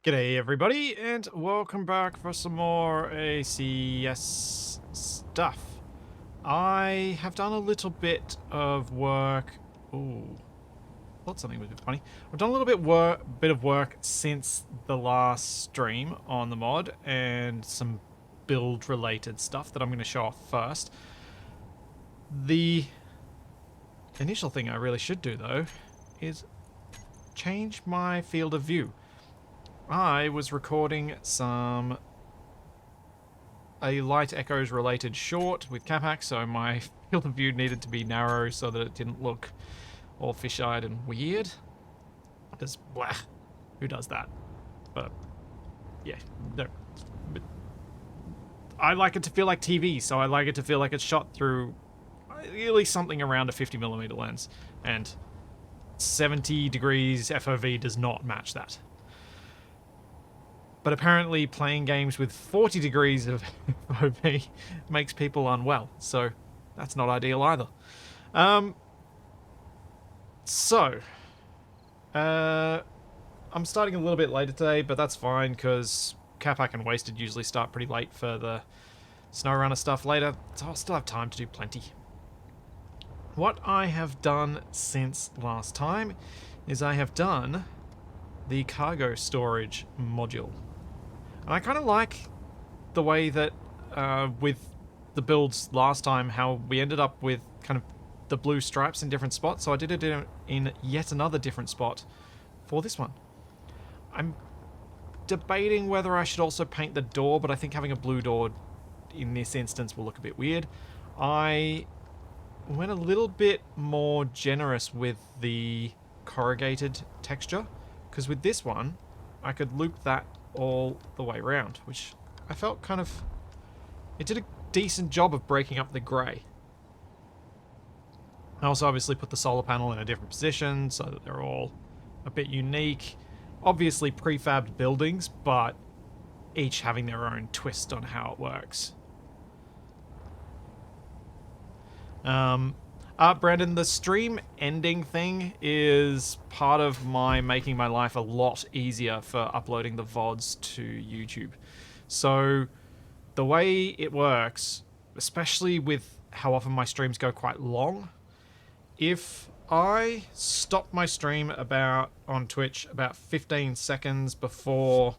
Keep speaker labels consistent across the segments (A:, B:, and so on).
A: G'day everybody, and welcome back for some more ACS stuff. I have done a little bit of work. Ooh, thought something was a bit funny. I've done a little bit of work since the last stream on the mod, and some build-related stuff that I'm going to show off first. The initial thing I really should do, though, is change my field of view. I was recording a light echoes related short with Capac, so my field of view needed to be narrow so that it didn't look all fish-eyed and weird. Because, blah, who does that? But, yeah, no. But I like it to feel like TV, so I like it to feel like it's shot through really something around a 50mm lens. And 70 degrees FOV does not match that. But apparently playing games with 40 degrees of FOV makes people unwell, so that's not ideal either. I'm starting a little bit later today, but that's fine, because Capac and Wasted usually start pretty late for the SnowRunner stuff later, so I'll still have time to do plenty. What I have done since last time is I have done the cargo storage module. And I kind of like the way that with the builds last time, how we ended up with kind of the blue stripes in different spots. So I did it in yet another different spot for this one. I'm debating whether I should also paint the door, but I think having a blue door in this instance will look a bit weird. I went a little bit more generous with the corrugated texture, because with this one I could loop that all the way around, which I felt kind of... it did a decent job of breaking up the grey. I also obviously put the solar panel in a different position so that they're all a bit unique. Obviously prefabbed buildings, but each having their own twist on how it works. Brandon, the stream ending thing is part of my making my life a lot easier for uploading the VODs to YouTube. So the way it works, especially with how often my streams go quite long, if I stop my stream on Twitch about 15 seconds before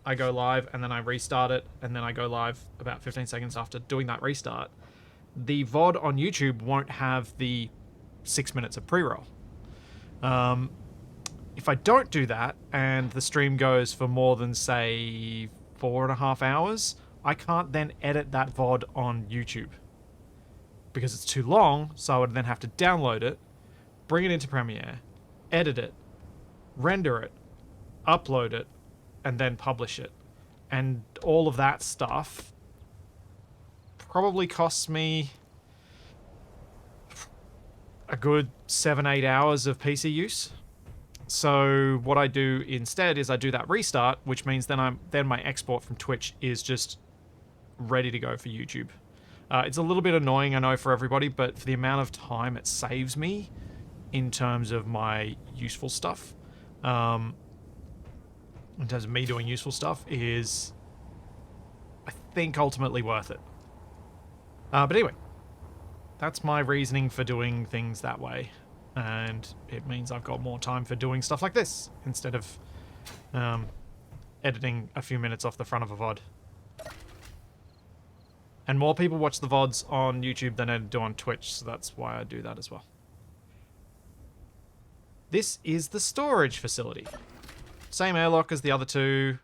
A: I go live, and then I restart it, and then I go live about 15 seconds after doing that restart, the VOD on YouTube won't have the 6 minutes of pre-roll. If I don't do that, and the stream goes for more than, say, 4.5 hours, I can't then edit that VOD on YouTube, because it's too long, so I would then have to download it, bring it into Premiere, edit it, render it, upload it, and then publish it. And all of that stuff probably costs me a good 7-8 hours of PC use. So what I do instead is I do that restart, which means then my export from Twitch is just ready to go for YouTube. It's a little bit annoying, I know, for everybody, but for the amount of time it saves me in terms of my useful stuff, in terms of me doing useful stuff, is, I think, ultimately worth it. But anyway, that's my reasoning for doing things that way. And it means I've got more time for doing stuff like this, instead of editing a few minutes off the front of a VOD. And more people watch the VODs on YouTube than I do on Twitch, so that's why I do that as well. This is the storage facility. Same airlock as the other two,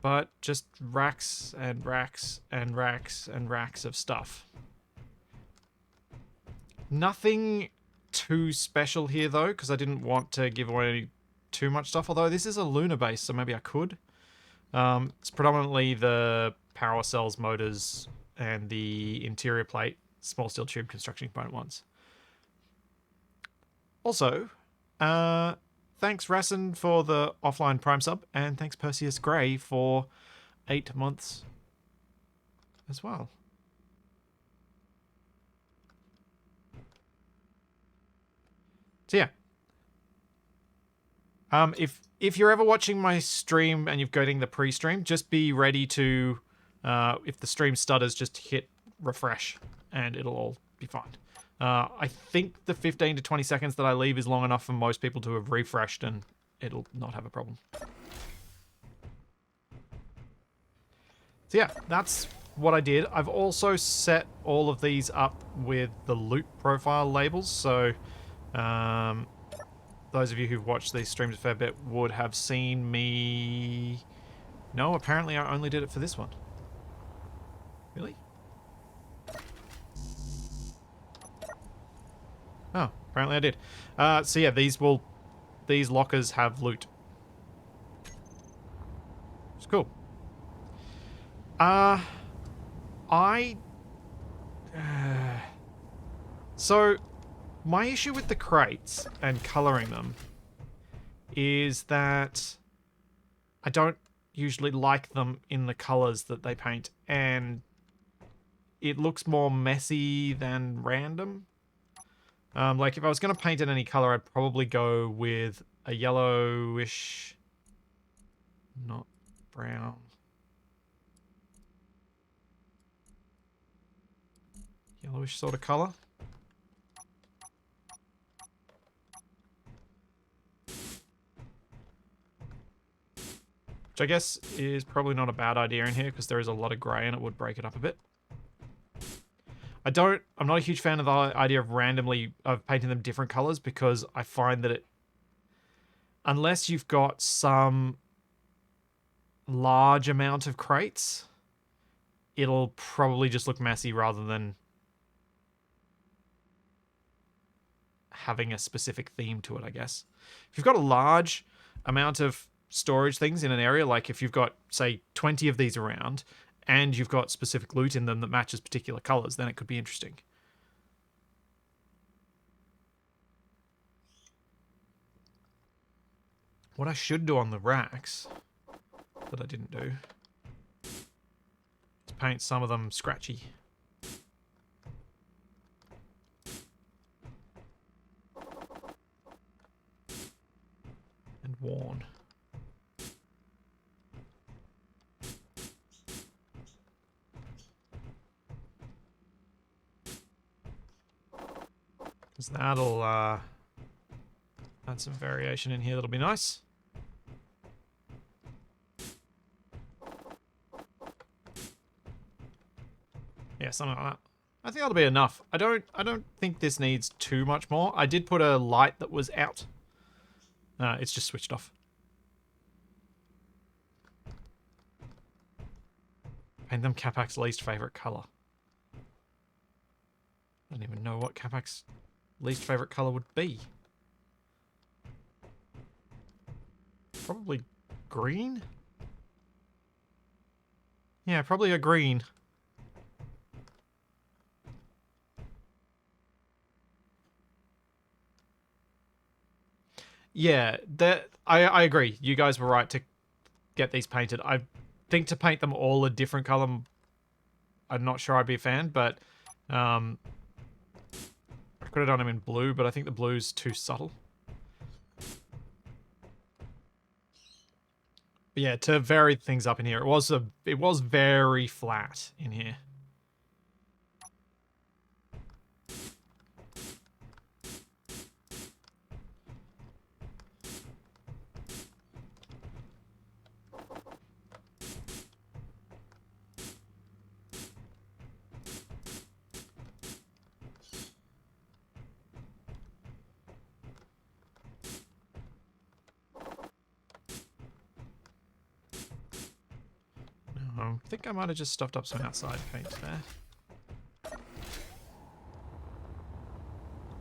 A: but just racks and racks and racks and racks of stuff. Nothing too special here, though, because I didn't want to give away too much stuff, although this is a lunar base, so maybe I could. It's predominantly the power cells, motors, and the interior plate, small steel tube construction component ones. Also, thanks Rassen for the offline Prime sub, and thanks Perseus Grey for 8 months as well. So yeah. If you're ever watching my stream and you're getting the pre-stream, just be ready to, if the stream stutters, just hit refresh and it'll all be fine. I think the 15 to 20 seconds that I leave is long enough for most people to have refreshed and it'll not have a problem. So yeah, that's what I did. I've also set all of these up with the loot profile labels, so those of you who've watched these streams a fair bit would have seen me... No, apparently I only did it for this one. Really? Oh, apparently I did. So yeah, these lockers have loot. It's cool. So, my issue with the crates and colouring them is that I don't usually like them in the colours that they paint, and it looks more messy than random. Like, if I was going to paint in any colour, I'd probably go with a yellowish... not brown... yellowish sort of colour. Which I guess is probably not a bad idea in here because there is a lot of grey and it would break it up a bit. I'm not a huge fan of the idea of painting them different colours because I find that unless you've got some large amount of crates, it'll probably just look messy rather than having a specific theme to it, I guess. If you've got a large amount of storage things in an area, like if you've got, say, 20 of these around, and you've got specific loot in them that matches particular colours, then it could be interesting. What I should do on the racks, that I didn't do, is paint some of them scratchy. And worn. Because that'll add some variation in here that'll be nice. Yeah, something like that. I think that'll be enough. I don't think this needs too much more. I did put a light that was out. It's just switched off. Paint them Capac's least favourite colour. I don't even know what Capac's least favourite colour would be. Probably green? Yeah, probably a green. Yeah, I agree. You guys were right to get these painted. I think to paint them all a different colour, I'm not sure I'd be a fan, but I could have done them in blue, but I think the blue's too subtle. But yeah, to vary things up in here, it was very flat in here. I think I might have just stuffed up some outside paint there.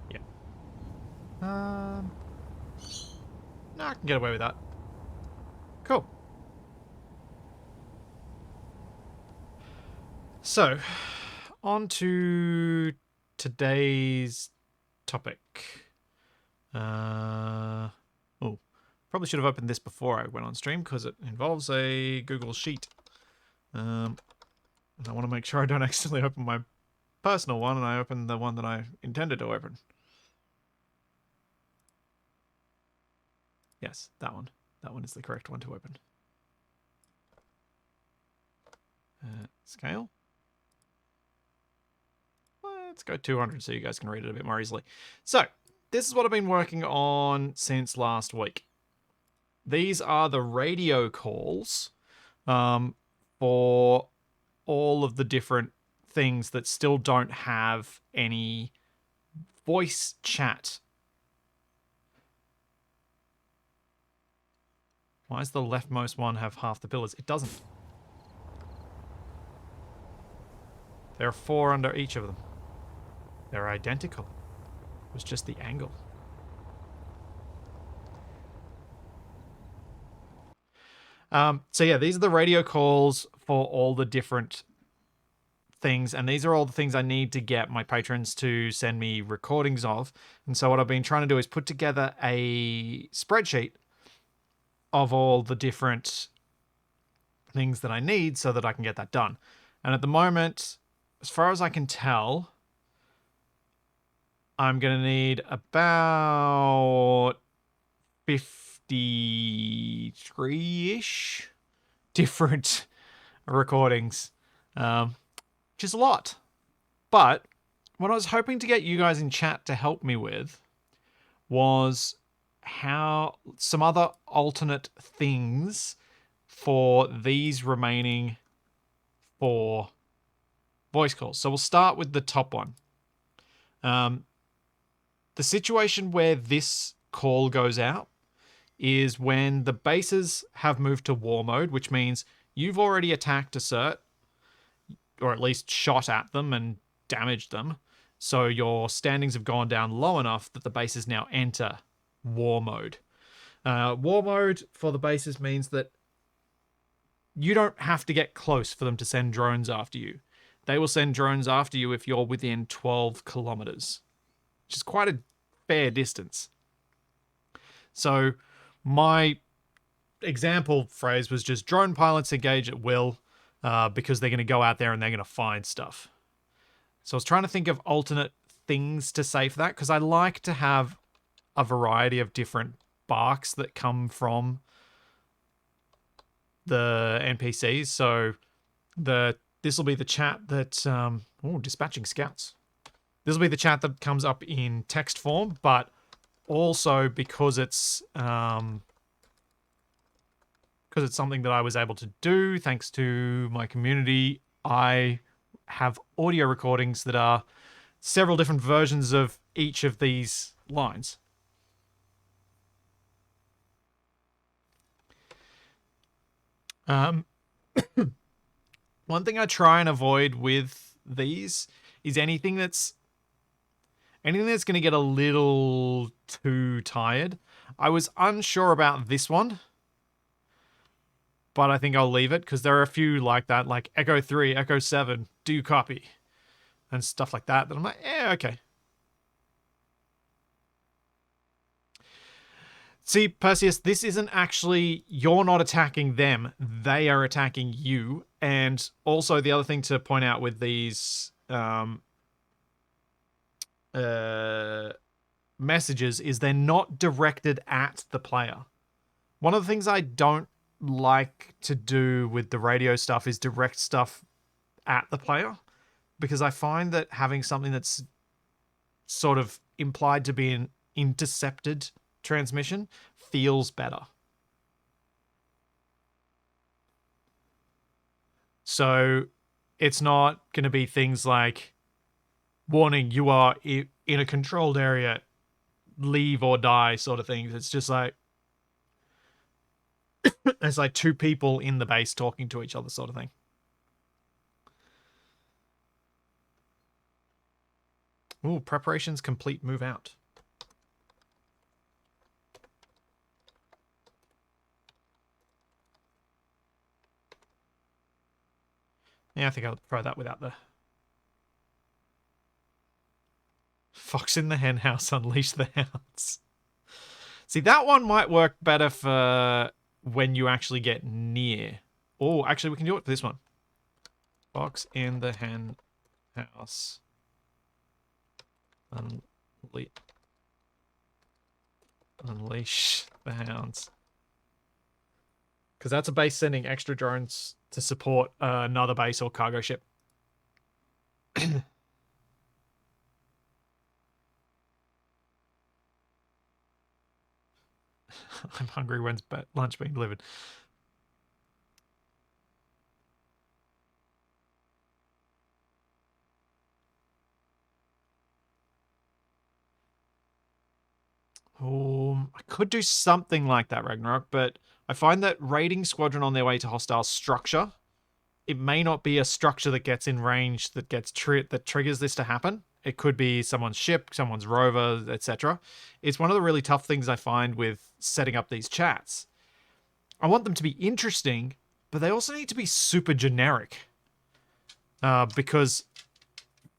A: Yeah. No, I can get away with that. Cool. So, on to today's topic. Oh, probably should have opened this before I went on stream because it involves a Google Sheet. And I want to make sure I don't accidentally open my personal one and I open the one that I intended to open. Yes, that one. That one is the correct one to open. Scale. Let's go 200 so you guys can read it a bit more easily. So, this is what I've been working on since last week. These are the radio calls for all of the different things that still don't have any voice chat. Why does the leftmost one have half the pillars? It doesn't. There are 4 under each of them. They're identical. It was just the angle. So yeah, these are the radio calls for all the different things, and these are all the things I need to get my patrons to send me recordings of. And so what I've been trying to do is put together a spreadsheet of all the different things that I need so that I can get that done. And at the moment, as far as I can tell, I'm going to need about 53-ish different recordings, which is a lot. But what I was hoping to get you guys in chat to help me with was how some other alternate things for these remaining 4 voice calls. So we'll start with the top one. The situation where this call goes out is when the bases have moved to war mode, which means you've already attacked a cert, or at least shot at them and damaged them. So your standings have gone down low enough that the bases now enter war mode. War mode for the bases means that you don't have to get close for them to send drones after you. They will send drones after you if you're within 12 kilometers, which is quite a fair distance. So my example phrase was just drone pilots engage at will, because they're going to go out there and they're going to find stuff. So I was trying to think of alternate things to say for that, because I like to have a variety of different barks that come from the NPCs. So this will be the chat that dispatching scouts. This will be the chat that comes up in text form, but also because it's something that I was able to do thanks to my community, I have audio recordings that are several different versions of each of these lines. One thing I try and avoid with these is anything that's going to get a little too tired. I was unsure about this one, but I think I'll leave it because there are a few like that, like Echo 3, Echo 7, do copy, and stuff like that, that I'm like, okay. See, Perseus, this isn't actually, you're not attacking them, they are attacking you. And also the other thing to point out with these messages is they're not directed at the player. One of the things I don't like to do with the radio stuff is direct stuff at the player, because I find that having something that's sort of implied to be an intercepted transmission feels better. So it's not going to be things like, warning, you are in a controlled area, leave or die sort of things. It's just like, it's like 2 people in the base talking to each other sort of thing. Ooh, preparations complete, move out. Yeah, I think I'll throw that without the... Fox in the hen house, unleash the hounds. See, that one might work better for when you actually get near. Oh, actually, we can do it for this one. Fox in the hen house. Unleash the hounds. Because that's a base sending extra drones to support another base or cargo ship. I'm hungry. When's lunch being delivered? I could do something like that, Ragnarok, but I find that raiding squadron on their way to hostile structure, it may not be a structure that gets in range that gets that triggers this to happen. It could be someone's ship, someone's rover, etc. It's one of the really tough things I find with setting up these chats. I want them to be interesting, but they also need to be super generic. Because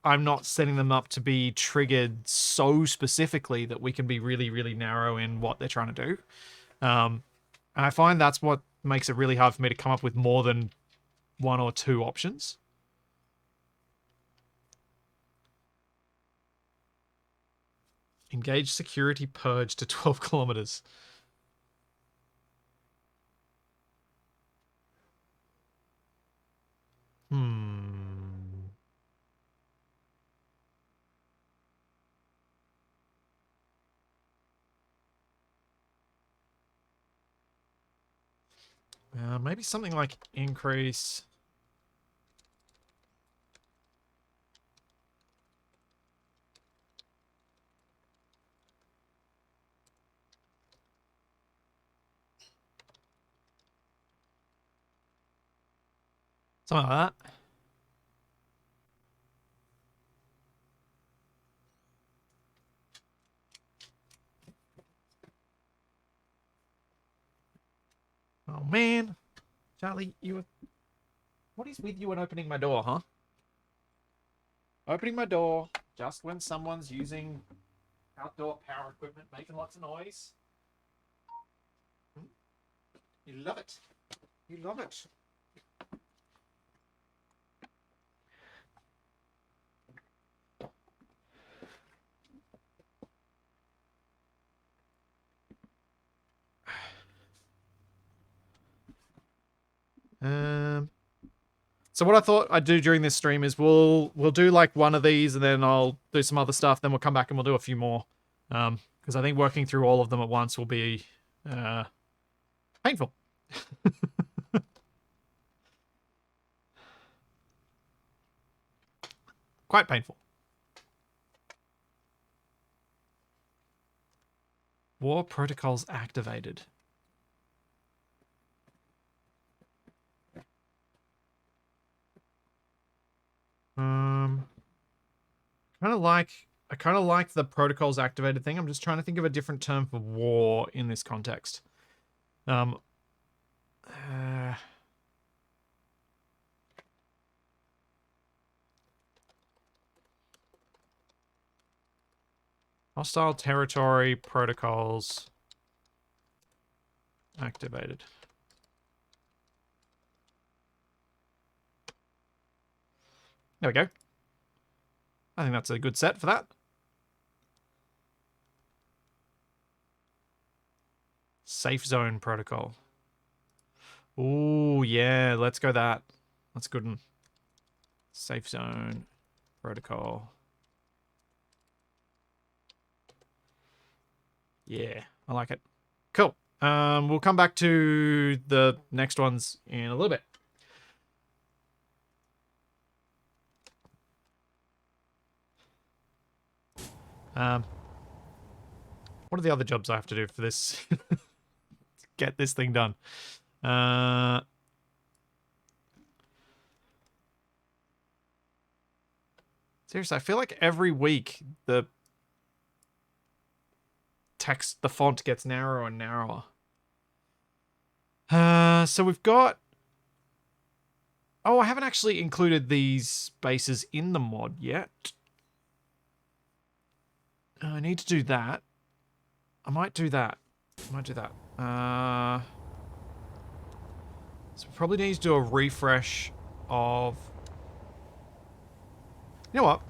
A: I'm not setting them up to be triggered so specifically that we can be really, really narrow in what they're trying to do. And I find that's what makes it really hard for me to come up with more than one or two options. Engage security purge to 12 kilometers. Maybe something like increase. Something like that. Oh man, Charlie, what is with you and opening my door, huh? Opening my door just when someone's using outdoor power equipment, making lots of noise. You love it. You love it. So what I thought I'd do during this stream is we'll do like one of these, and then I'll do some other stuff. Then we'll come back and we'll do a few more, because I think working through all of them at once will be painful. Quite painful. War protocols activated. I kind of like the protocols activated thing. I'm just trying to think of a different term for war in this context. Hostile territory protocols activated. There we go. I think that's a good set for that. Safe zone protocol. Ooh, yeah, let's go that. That's a good one. Safe zone protocol. Yeah, I like it. Cool. We'll come back to the next ones in a little bit. What are the other jobs I have to do for this? To get this thing done. Seriously, I feel like every week the text, the font gets narrower and narrower. So we've got... Oh, I haven't actually included these bases in the mod yet. I need to do that. I might do that. So we probably need to do a refresh of... You know what?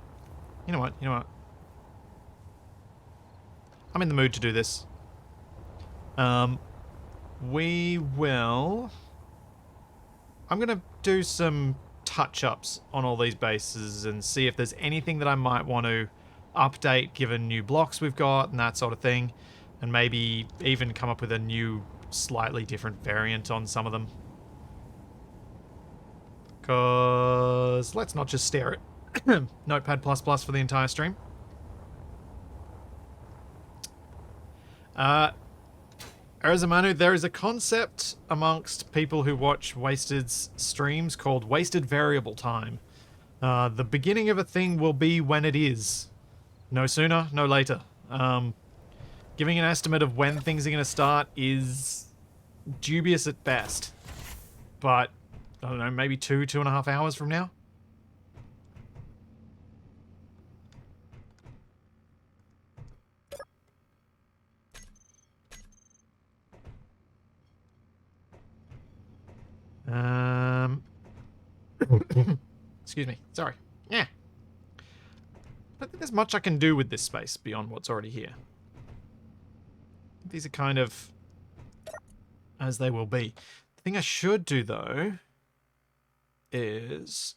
A: I'm in the mood to do this. We will... I'm going to do some touch-ups on all these bases and see if there's anything that I might want to update given new blocks we've got and that sort of thing. And maybe even come up with a new, slightly different variant on some of them. Because let's not just stare at Notepad++ for the entire stream. Arizamanu, there is a concept amongst people who watch Wasted's streams called wasted variable time. The beginning of a thing will be when it is. No sooner, no later. Giving an estimate of when things are going to start is dubious at best. But, I don't know, maybe 2.5 hours from now? Excuse me. Sorry. Yeah. I don't think there's much I can do with this space beyond what's already here. These are kind of as they will be. The thing I should do, though, is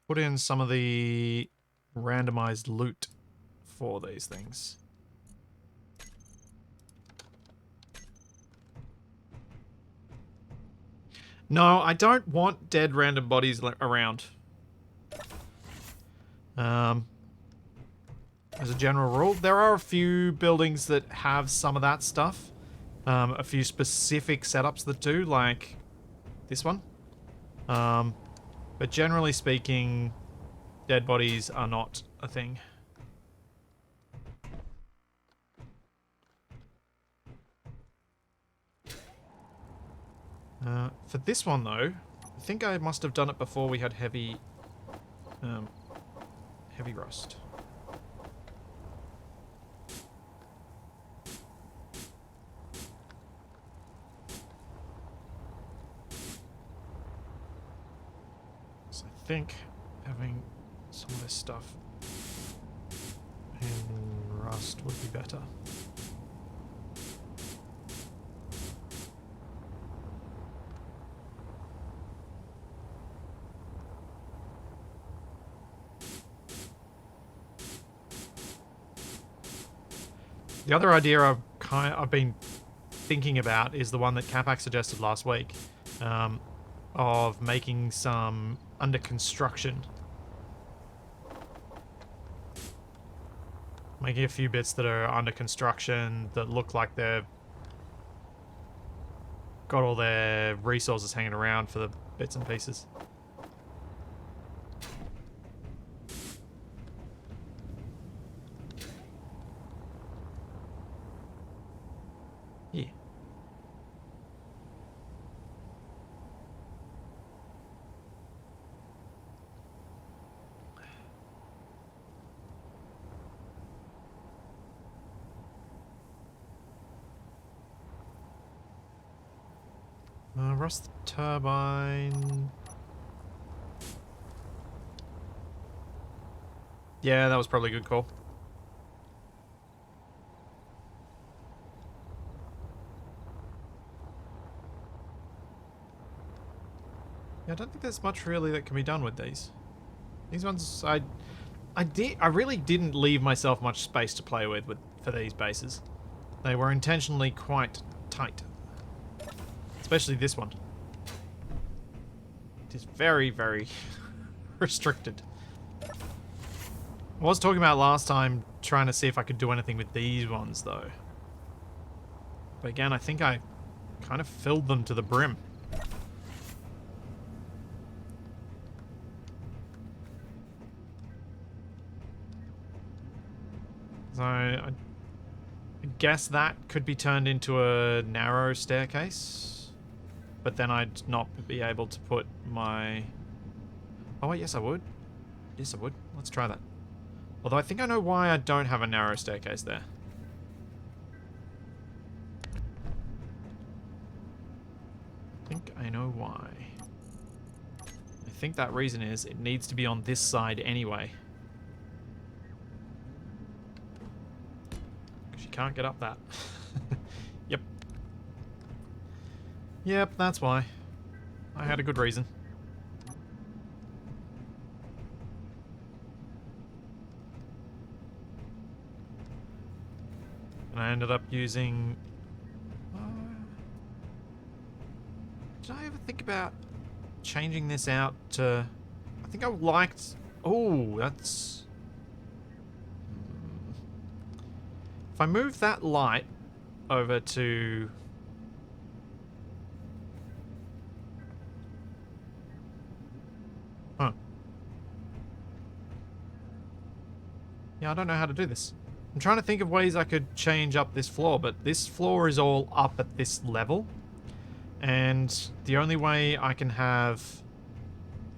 A: put in some of the randomized loot for these things. No, I don't want dead random bodies around. As a general rule, there are a few buildings that have some of that stuff. A few specific setups that do, like this one. But generally speaking, dead bodies are not a thing. For this one, though, I think I must have done it before we had heavy rust. So I think having some of this stuff in rust would be better. The other idea I've been thinking about is the one that Capac suggested last week, of making some under construction. Making a few bits that are under construction that look like they've got all their resources hanging around for the bits and pieces. Yeah. Rust turbine. Yeah, that was probably a good call. Yeah, I don't think there's much really that can be done with these. These ones, I really didn't leave myself much space to play with for these bases. They were intentionally quite tight. Especially this one. It is very, very restricted. I was talking about last time trying to see if I could do anything with these ones, though. But again, I think I kind of filled them to the brim. So, I guess that could be turned into a narrow staircase. But then I'd not be able to put my... Oh, wait, yes I would. Yes, I would. Let's try that. Although I think I know why I don't have a narrow staircase there. I think I know why. I think that reason is it needs to be on this side anyway. Because you can't get up that. Yep. Yep, that's why. I had a good reason. And I ended up using... did I ever think about changing this out to... I think I liked... Oh, that's... If I move that light over to... Huh. Yeah, I don't know how to do this. I'm trying to think of ways I could change up this floor, but this floor is all up at this level. And the only way I can have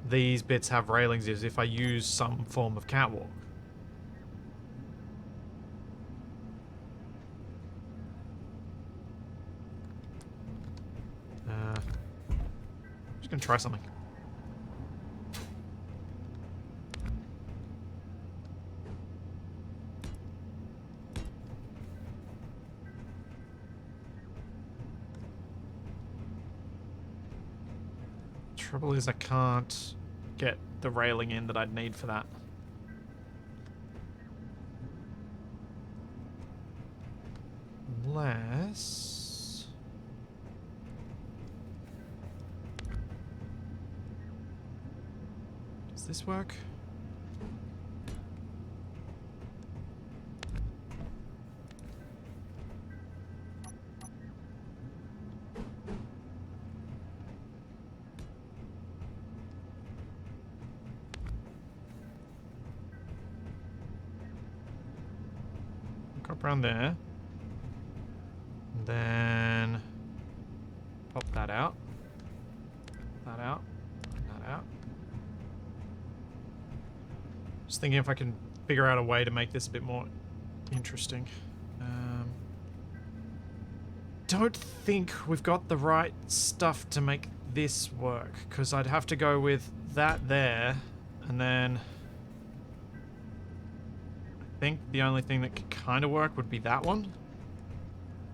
A: these bits have railings is if I use some form of catwalk. I'm just gonna try something. Trouble is I can't get the railing in that I'd need for that. Unless... does this work? Up around there. And then pop that out. That out. That out. Just thinking if I can figure out a way to make this a bit more interesting. Don't think we've got the right stuff to make this work, because I'd have to go with that there, and then I think the only thing that could kind of work would be that one.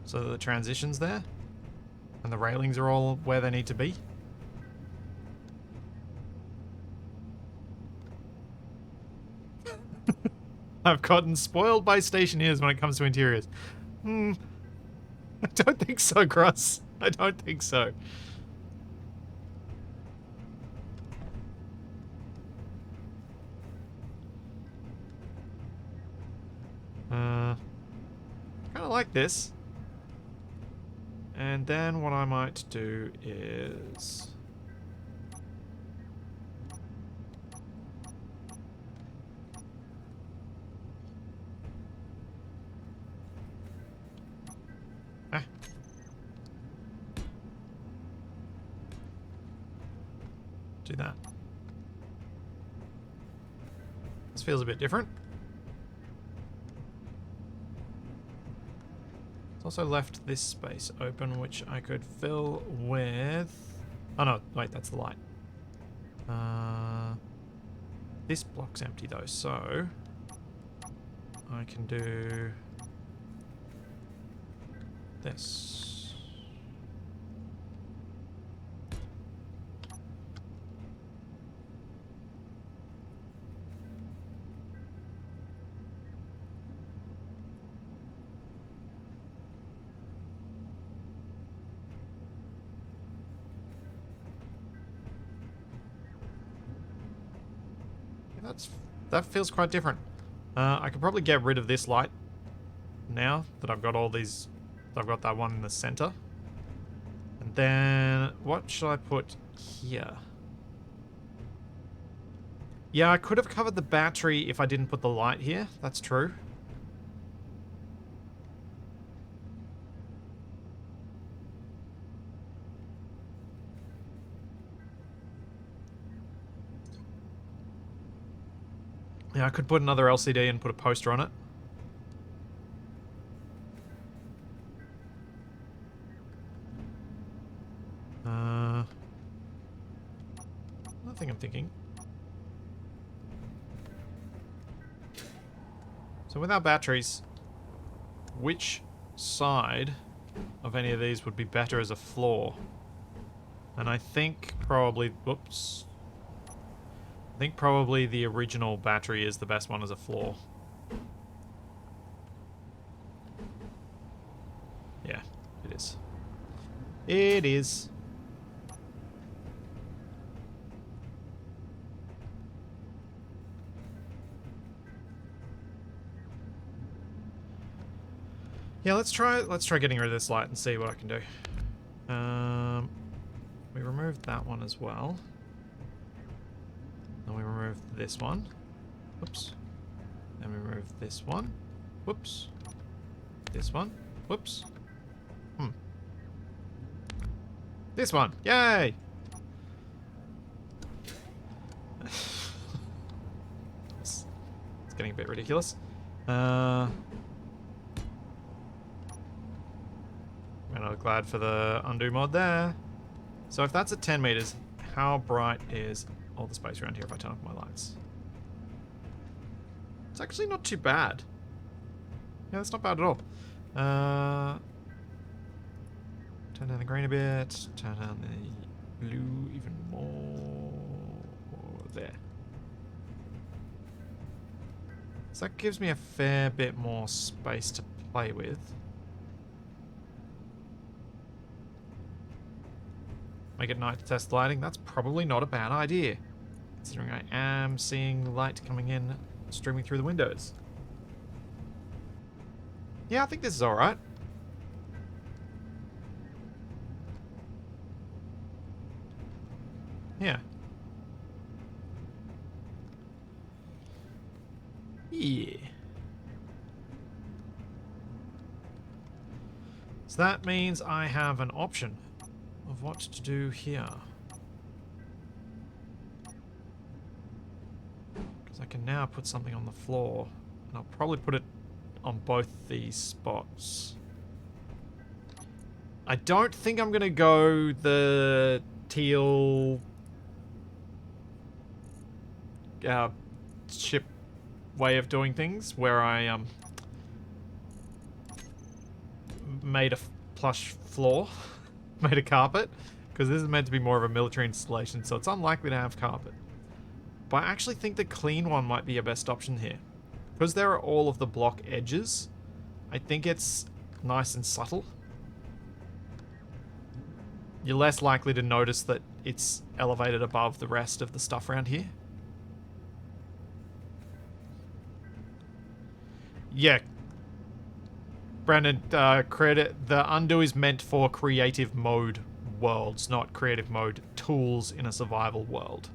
A: So the transition's there, and the railings are all where they need to be. I've gotten spoiled by stationeers when it comes to interiors. I don't think so, Cross. I don't think so. Kind of like this. And then what I might do is... do that. This feels a bit different. It's also left this space open, which I could fill with... oh no, wait, that's the light. This block's empty though, so I can do this. That feels quite different. I could probably get rid of this light now that I've got all these. I've got that one in the center. And then what should I put here? Yeah, I could have covered the battery if I didn't put the light here. That's true. Yeah, I could put another LCD and put a poster on it. Another thing I'm thinking. So without batteries, which side of any of these would be better as a floor? And I think probably... Whoops. I think probably the original battery is the best one as a floor. Yeah, it is. It is. Yeah, let's try getting rid of this light and see what I can do. We removed that one as well. Then we removed this one. Whoops. Then we removed this one. Whoops. This one. Whoops. This one. Yay! It's getting a bit ridiculous. I'm glad for the undo mod there. So if that's at 10 meters, how bright is all the space around here if I turn off my lights? It's actually not too bad. Yeah, that's not bad at all. Turn down the green a bit. Turn down the blue even more. There. So that gives me a fair bit more space to play with. Make it night to test lighting. That's probably not a bad idea, considering I am seeing light coming in, streaming through the windows. Yeah, I think this is alright. Yeah. Yeah. So that means I have an option of what to do here. Because I can now put something on the floor, and I'll probably put it on both these spots. I don't think I'm going to go the teal ship way of doing things, where I made a plush floor. Made a carpet, because this is meant to be more of a military installation, so it's unlikely to have carpet. But I actually think the clean one might be a best option here. Because there are all of the block edges, I think it's nice and subtle. You're less likely to notice that it's elevated above the rest of the stuff around here. Yeah. Brandon, credit, the undo is meant for creative mode worlds, not creative mode tools in a survival world.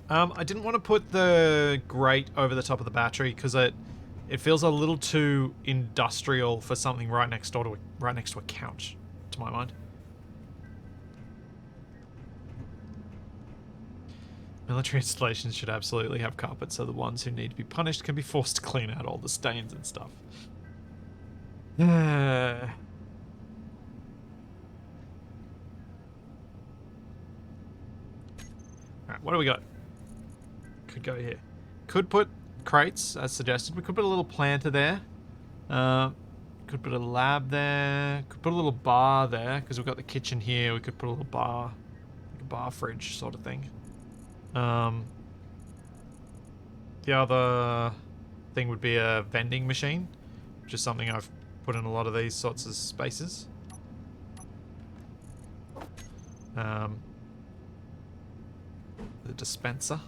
A: I didn't want to put the grate over the top of the battery because it feels a little too industrial for something right next to a couch, to my mind. Military installations should absolutely have carpet so the ones who need to be punished can be forced to clean out all the stains and stuff. Alright, what do we got? Could go here. Could put crates, as suggested. We could put a little planter there. Could put a lab there. Could put a little bar there, because we've got the kitchen here. We could put a little bar, like a bar fridge sort of thing. The other thing would be a vending machine, which is something I've put in a lot of these sorts of spaces. The dispenser.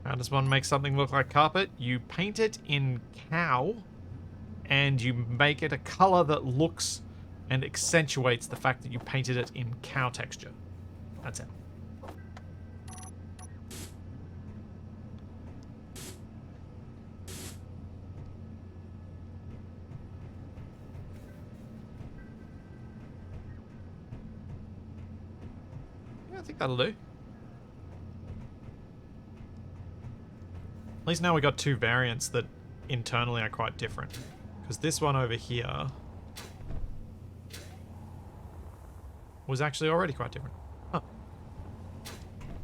A: How does one make something look like carpet? You paint it in cow, and you make it a color that looks and accentuates the fact that you painted it in cow texture. That's it. Yeah, I think that'll do. least now we got two variants that internally are quite different. Because this one over here was actually already quite different. Huh.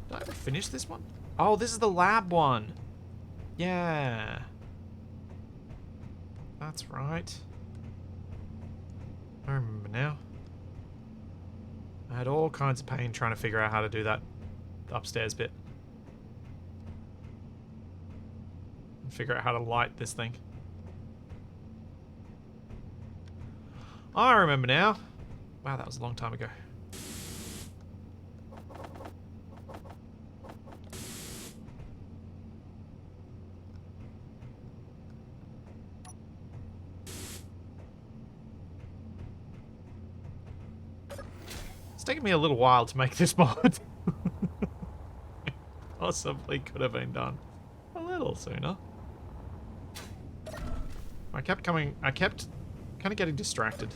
A: Did I ever finish this one? Oh, this is the lab one. Yeah. That's right. I remember now. I had all kinds of pain trying to figure out how to do that upstairs bit. And figure out how to light this thing. I remember now. Wow, that was a long time ago. It's taken me a little while to make this mod. Possibly could have been done a little sooner. I kept kind of getting distracted.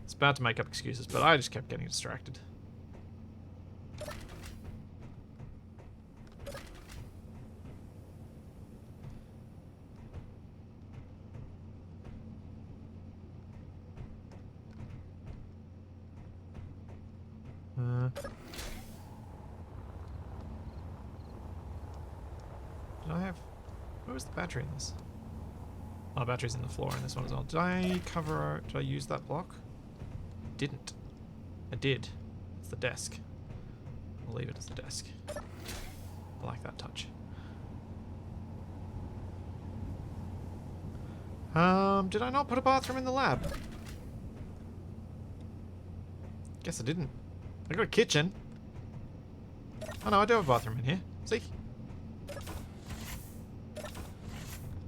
A: It's bad to make up excuses, but I just kept getting distracted. Did I have... Where was the battery in this? Oh, battery's in the floor in this one as well. Did I cover... Did I use that block? Didn't. I did. It's the desk. I'll leave it as the desk. I like that touch. Did I not put a bathroom in the lab? Guess I didn't. I got a kitchen. Oh no, I do have a bathroom in here. See?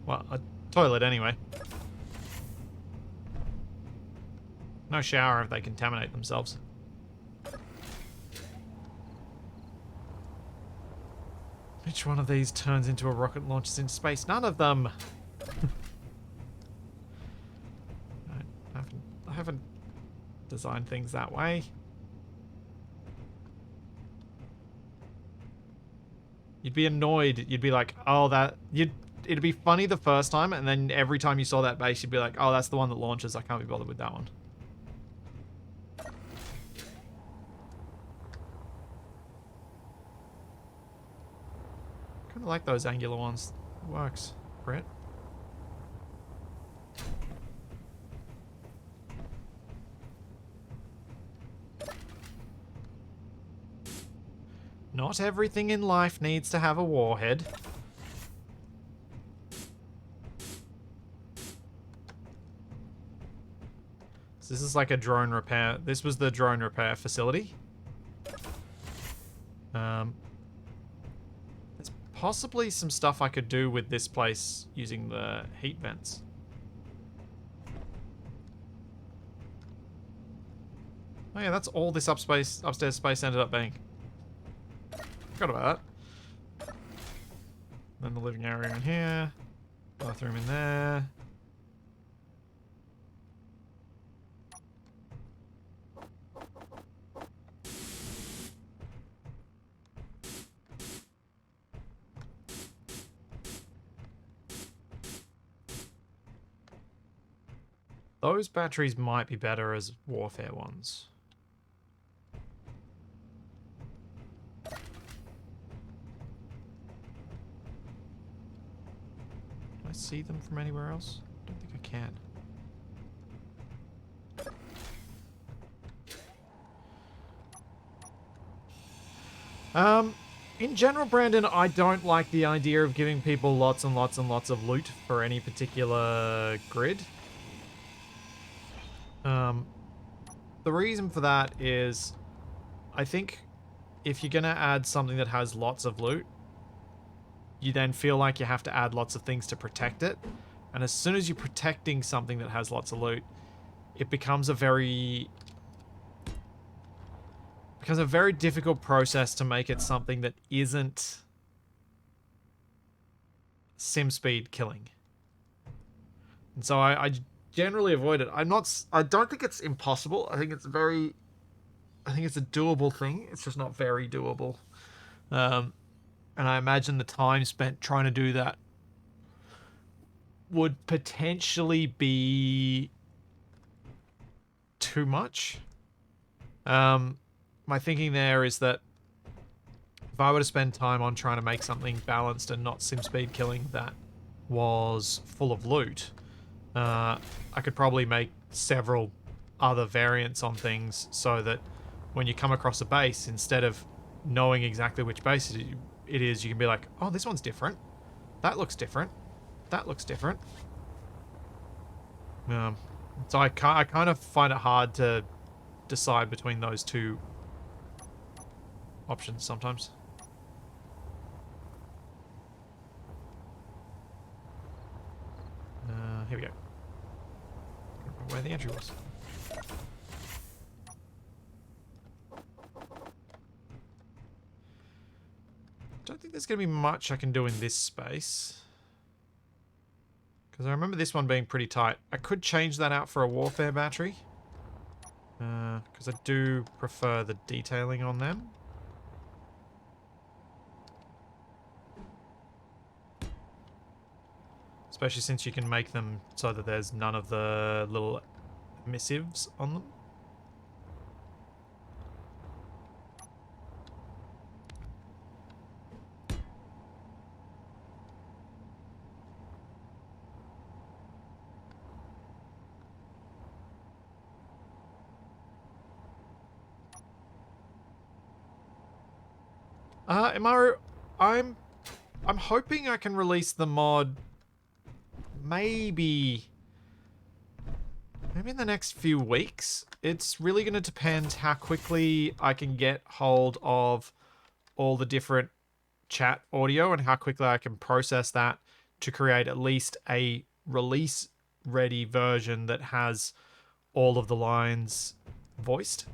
A: Well, a toilet anyway. No shower if they contaminate themselves. Which one of these turns into a rocket and launches into space? None of them! I haven't designed things that way. You'd be annoyed. You'd be like, oh, it'd be funny the first time, and then every time you saw that base, you'd be like, oh, that's the one that launches. I can't be bothered with that one. Kind of like those angular ones. It works. Brett? Not everything in life needs to have a warhead. So this is like a drone repair. This was the drone repair facility. There's possibly some stuff I could do with this place using the heat vents. Oh yeah, that's all this upstairs space ended up being. Forgot about that. Then the living area in here. Bathroom in there. Those batteries might be better as warfare ones. Can I see them from anywhere else? I don't think I can. In general, Brandon, I don't like the idea of giving people lots and lots and lots of loot for any particular grid. The reason for that is, I think if you're gonna add something that has lots of loot, you then feel like you have to add lots of things to protect it. And as soon as you're protecting something that has lots of loot, it becomes a very difficult process to make it something that isn't sim speed killing. And so I generally avoid it. I don't think it's impossible. I think it's a doable thing. It's just not very doable. And I imagine the time spent trying to do that would potentially be too much. My thinking there is that if I were to spend time on trying to make something balanced and not sim speed killing that was full of loot, I could probably make several other variants on things so that when you come across a base, instead of knowing exactly which base it is, you can be like, oh, this one's different. That looks different. That looks different. So I kind of find it hard to decide between those two options sometimes. Here we go. I don't remember where the entry was. Don't think there's going to be much I can do in this space. Because I remember this one being pretty tight. I could change that out for a warfare battery. Because I do prefer the detailing on them. Especially since you can make them so that there's none of the little missives on them. I'm hoping I can release the mod maybe in the next few weeks. It's really going to depend how quickly I can get hold of all the different chat audio and how quickly I can process that to create at least a release ready version that has all of the lines voiced.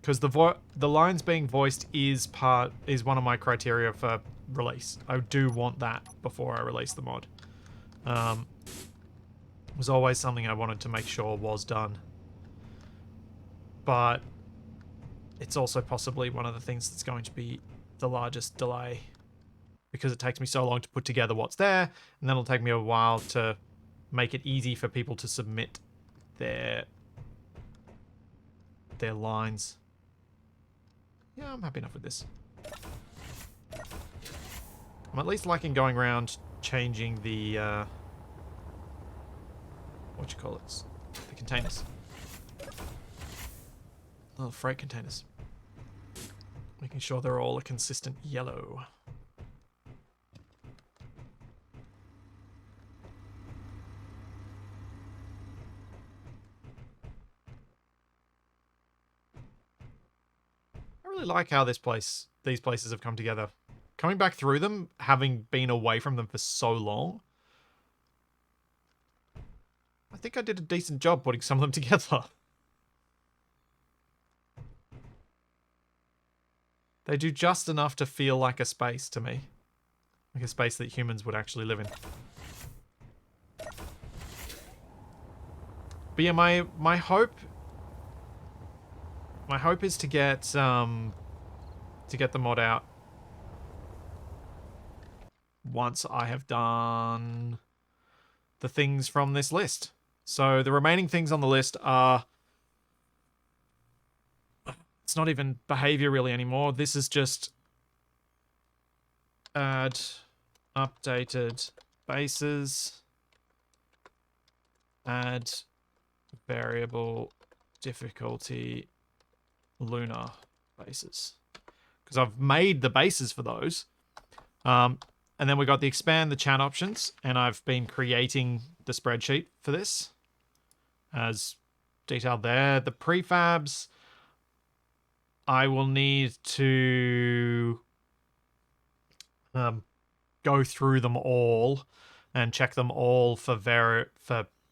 A: Because the lines being voiced is one of my criteria for release. I do want that before I release the mod. It was always something I wanted to make sure was done. But it's also possibly one of the things that's going to be the largest delay. Because it takes me so long to put together what's there, and then it'll take me a while to make it easy for people to submit their lines. Yeah, I'm happy enough with this. I'm at least liking going around changing the, the containers. Little freight containers. Making sure they're all a consistent yellow. I really like how these places have come together. Coming back through them, having been away from them for so long, I think I did a decent job putting some of them together. They do just enough to feel like a space to me. Like a space that humans would actually live in. But yeah, my hope is to get the mod out once I have done the things from this list. So the remaining things on the list are, it's not even behavior really anymore. This is just add updated bases, add variable difficulty lunar bases. Because I've made the bases for those. And then we got the expand the chat options, and I've been creating the spreadsheet for this as detailed there. The prefabs, I will need to go through them all and check them all for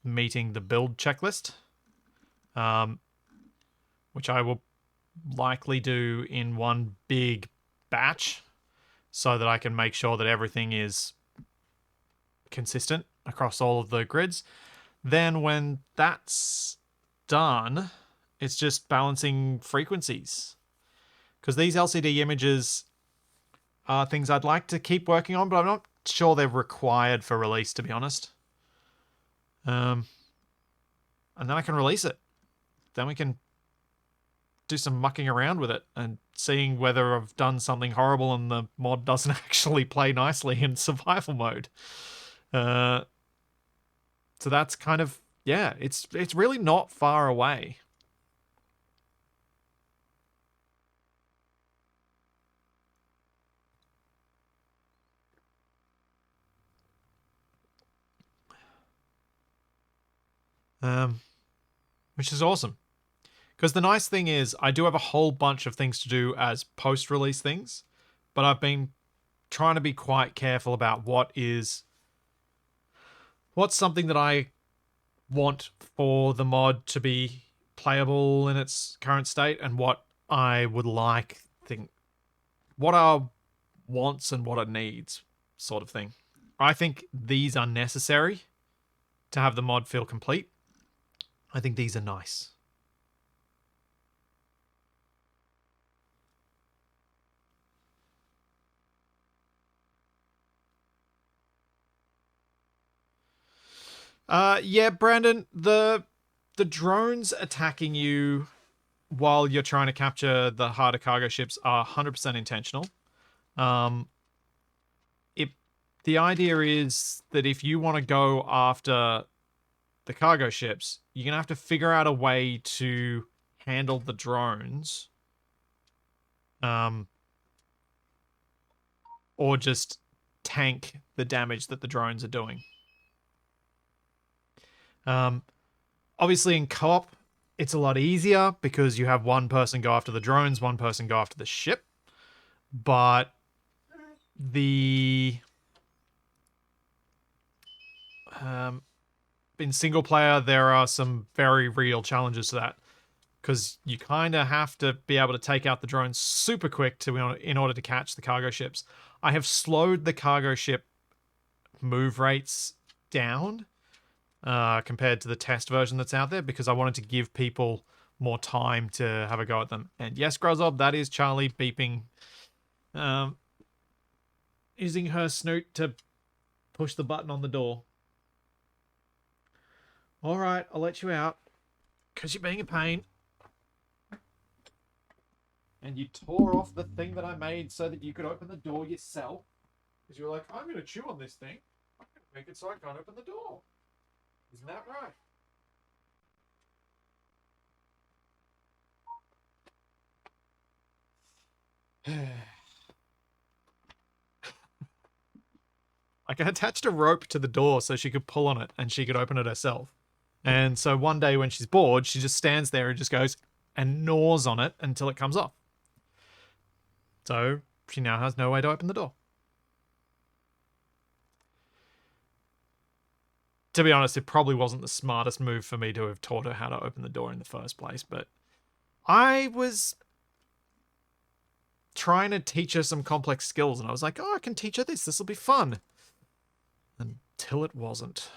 A: meeting the build checklist, which I will likely do in one big batch so that I can make sure that everything is consistent across all of the grids. Then when that's done, it's just balancing frequencies. Because these LCD images, are things I'd like to keep working on, but I'm not sure they're required for release, to be honest. And then I can release it. Then we can do some mucking around with it and seeing whether I've done something horrible and the mod doesn't actually play nicely in survival mode. So that's kind of, yeah, it's really not far away. Which is awesome. Because the nice thing is, I do have a whole bunch of things to do as post-release things, but I've been trying to be quite careful about what's something that I want for the mod to be playable in its current state, and what I would what are wants and what are needs, sort of thing. I think these are necessary to have the mod feel complete. I think these are nice. Yeah, Brandon, the drones attacking you while you're trying to capture the harder cargo ships are 100% intentional. The idea is that if you want to go after the cargo ships, you're going to have to figure out a way to handle the drones. Or just tank the damage that the drones are doing. Obviously in co-op, it's a lot easier because you have one person go after the drones, one person go after the ship. But in single player, there are some very real challenges to that, because you kind of have to be able to take out the drones super quick in order to catch the cargo ships. I have slowed the cargo ship move rates down compared to the test version that's out there, because I wanted to give people more time to have a go at them. And yes, Grozob, that is Charlie beeping, using her snoot to push the button on the door. All right, I'll let you out, because you're being a pain. And you tore off the thing that I made so that you could open the door yourself. Because you were like, I'm going to chew on this thing. I'm going to make it so I can't open the door. Isn't that right? Like, I attached a rope to the door so she could pull on it and she could open it herself. And so one day when she's bored, she just stands there and just goes and gnaws on it until it comes off. So she now has no way to open the door. To be honest, it probably wasn't the smartest move for me to have taught her how to open the door in the first place, but I was trying to teach her some complex skills, and I was like, oh, I can teach her this. This will be fun. Until it wasn't.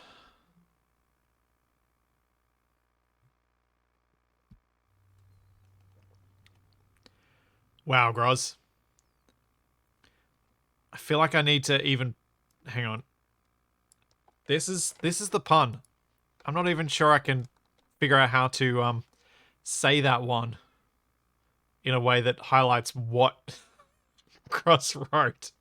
A: Wow, Groz. I feel like I need to even... Hang on. This is the pun. I'm not even sure I can figure out how to say that one in a way that highlights what Groz wrote.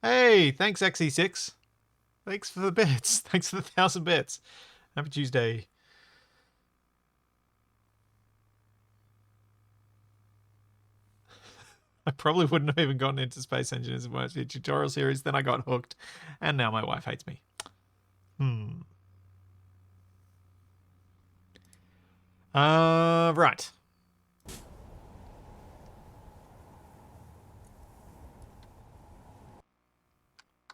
A: Hey, thanks XE6. Thanks for the bits. Thanks for the 1,000 bits. Happy Tuesday. I probably wouldn't have even gotten into Space Engineers and watched the tutorial series. Then I got hooked, and now my wife hates me. Right.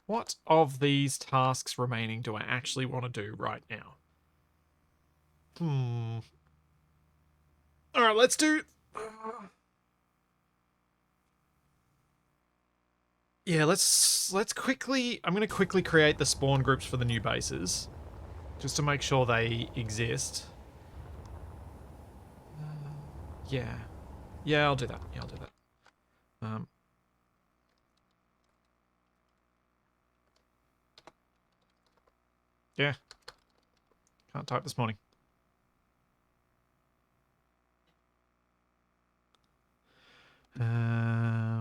A: What of these tasks remaining do I actually want to do right now? All right, let's do... Yeah, let's quickly... I'm going to quickly create the spawn groups for the new bases, just to make sure they exist. Yeah. Yeah, I'll do that. Yeah, I'll do that. Yeah. Can't type this morning.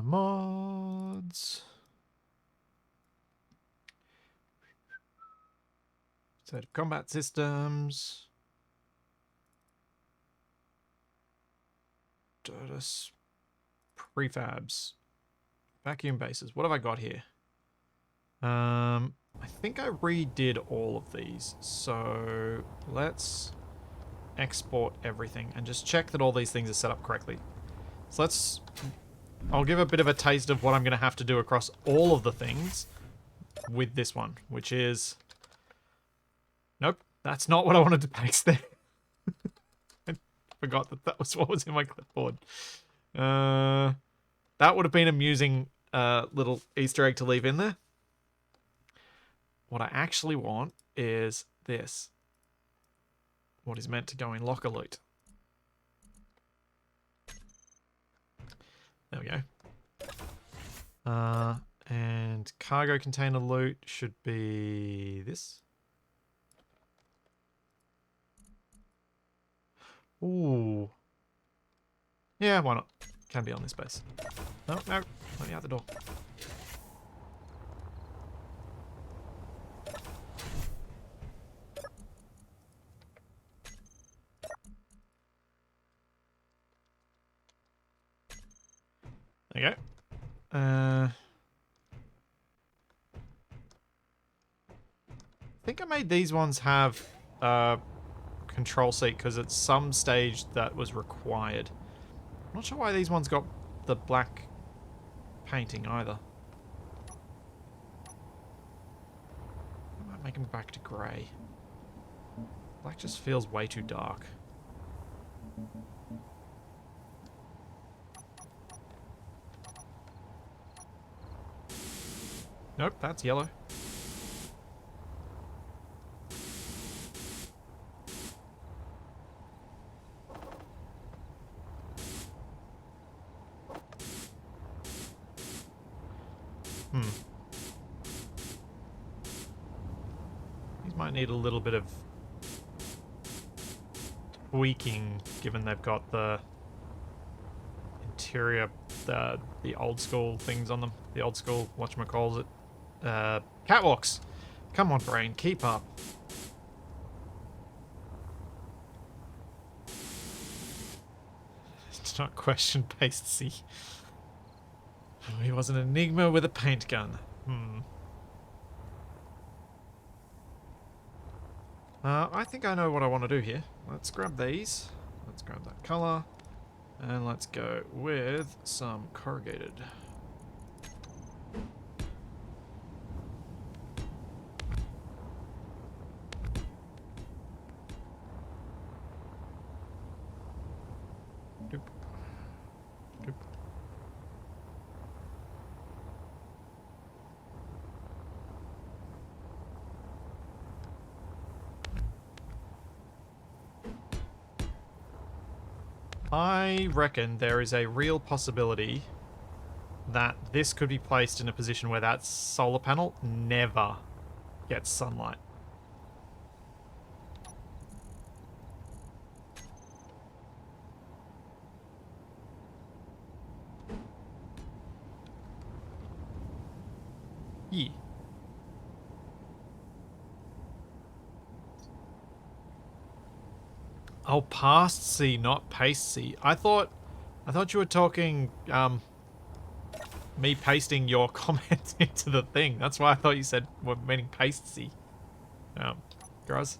A: Mods. Set of combat systems. Prefabs. Vacuum bases. What have I got here? I think I redid all of these. So let's export everything and just check that all these things are set up correctly. So I'll give a bit of a taste of what I'm going to have to do across all of the things with this one, which is... Nope, that's not what I wanted to paste there. I forgot that that was what was in my clipboard. That would have been an amusing little Easter egg to leave in there. What I actually want is this. What is meant to go in locker loot. There we go. And cargo container loot should be this. Ooh. Yeah, why not? Can be on this base. No, no. Let me out the door. There you go. I think I made these ones have control seat because at some stage that was required. I'm not sure why these ones got the black painting either. I might make them back to grey. Black just feels way too dark. Nope, that's yellow. These might need a little bit of tweaking, given they've got the interior, the old school things on them. The old school, whatchamacallit, catwalks. Come on, brain, keep up. It's not question paste C. Oh, he was an enigma with a paint gun. I think I know what I want to do here. Let's grab these. Let's grab that color. And let's go with some corrugated. Doop. Doop. I reckon there is a real possibility that this could be placed in a position where that solar panel never gets sunlight. Yeah. Oh, past C, not paste C. I thought you were talking me pasting your comment into the thing. That's why I thought you said we're meaning paste C. Gross.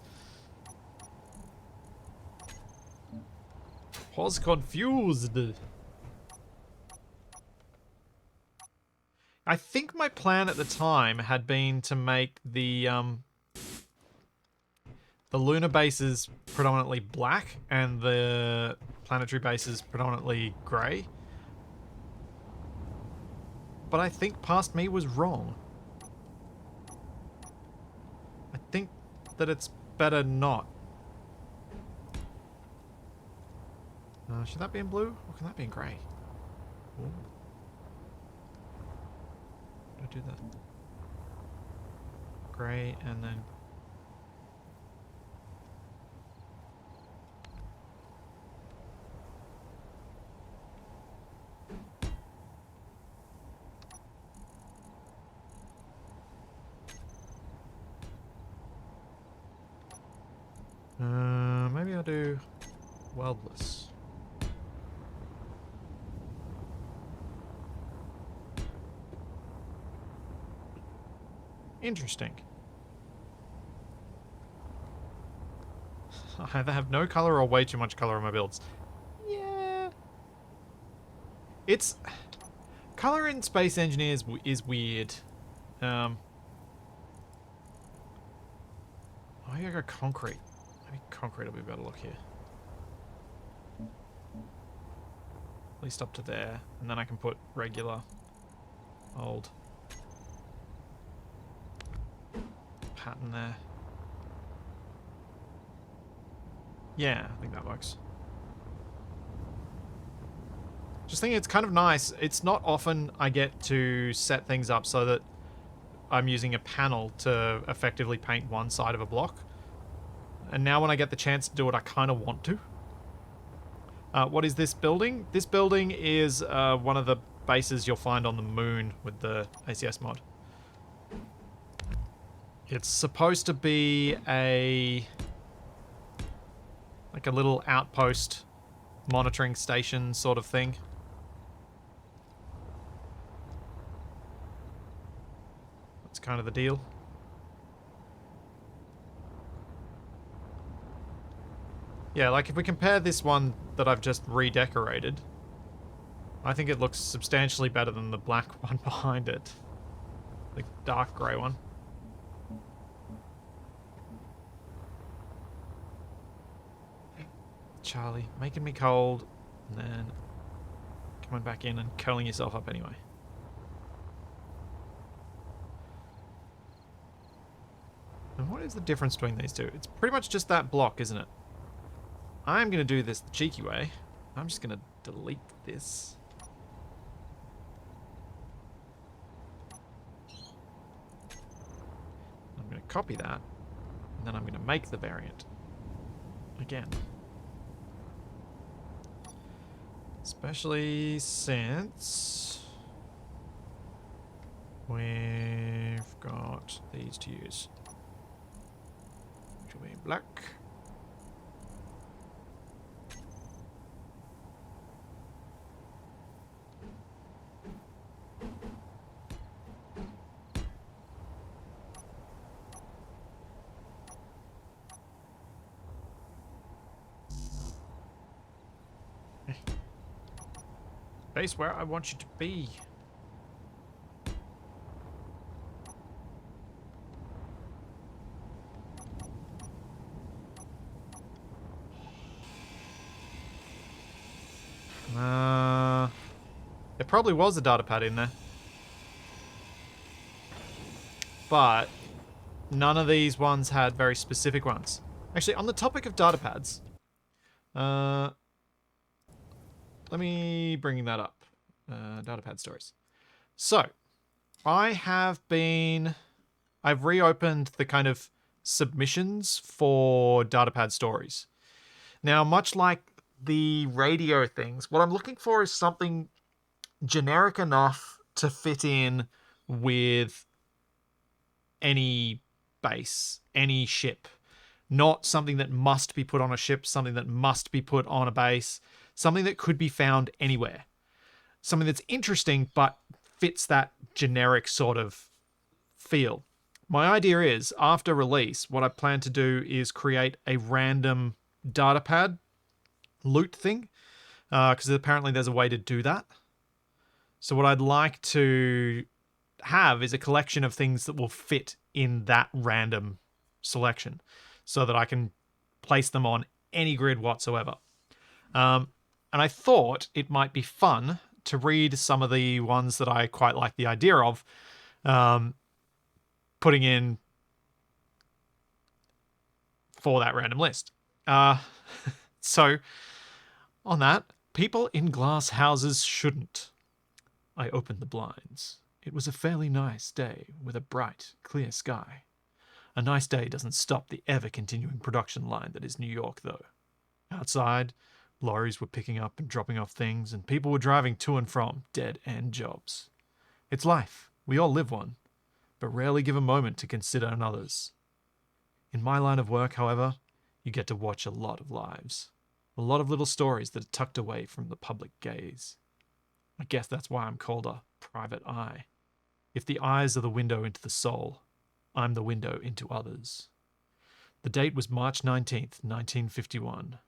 A: Was confused. I think my plan at the time had been to make the lunar bases predominantly black and the planetary bases predominantly grey. But I think past me was wrong. I think that it's better not. Should that be in blue? Or can that be in grey? Ooh. Did I do that? Grey and then... maybe I'll do Weldless. Interesting. I either have no color or way too much color on my builds. Yeah. It's... Color in Space Engineers is weird. Oh, I go concrete. Maybe concrete will be a better look here. At least up to there. And then I can put regular old pattern there. Yeah, I think that works. Just thinking it's kind of nice. It's not often I get to set things up so that I'm using a panel to effectively paint one side of a block. And now when I get the chance to do it, I kind of want to. What is this building? This building is one of the bases you'll find on the moon with the ACS mod. It's supposed to be like a little outpost monitoring station sort of thing. That's kind of the deal. Yeah, like if we compare this one that I've just redecorated, I think it looks substantially better than the black one behind it. The dark grey one. Charlie, making me cold, and then coming back in and curling yourself up anyway. And what is the difference between these two? It's pretty much just that block, isn't it? I'm going to do this the cheeky way. I'm just going to delete this. I'm going to copy that. And then I'm going to make the variant. Again. Especially since we've got these to use. Which will be black. Base where I want you to be. There probably was a datapad in there. But none of these ones had very specific ones. Actually, on the topic of datapads, let me bring that up. Datapad stories. So, I've reopened the kind of submissions for Datapad stories. Now, much like the radio things, what I'm looking for is something generic enough to fit in with any base, any ship. Not something that must be put on a ship, something that must be put on a base, something that could be found anywhere. Something that's interesting, but fits that generic sort of feel. My idea is, after release, what I plan to do is create a random datapad loot thing, because apparently there's a way to do that. So what I'd like to have is a collection of things that will fit in that random selection, so that I can place them on any grid whatsoever. And I thought it might be fun to read some of the ones that I quite like the idea of, putting in for that random list. So On that, people in glass houses shouldn't. I opened the blinds. It was a fairly nice day with a bright, clear sky. A nice day doesn't stop the ever-continuing production line that is New York, though. Outside, lorries were picking up and dropping off things, and people were driving to and from dead-end jobs. It's life. We all live one, but rarely give a moment to consider another's. In my line of work, however, you get to watch a lot of lives. A lot of little stories that are tucked away from the public gaze. I guess that's why I'm called a private eye. If the eyes are the window into the soul, I'm the window into others. The date was March 19th, 1951.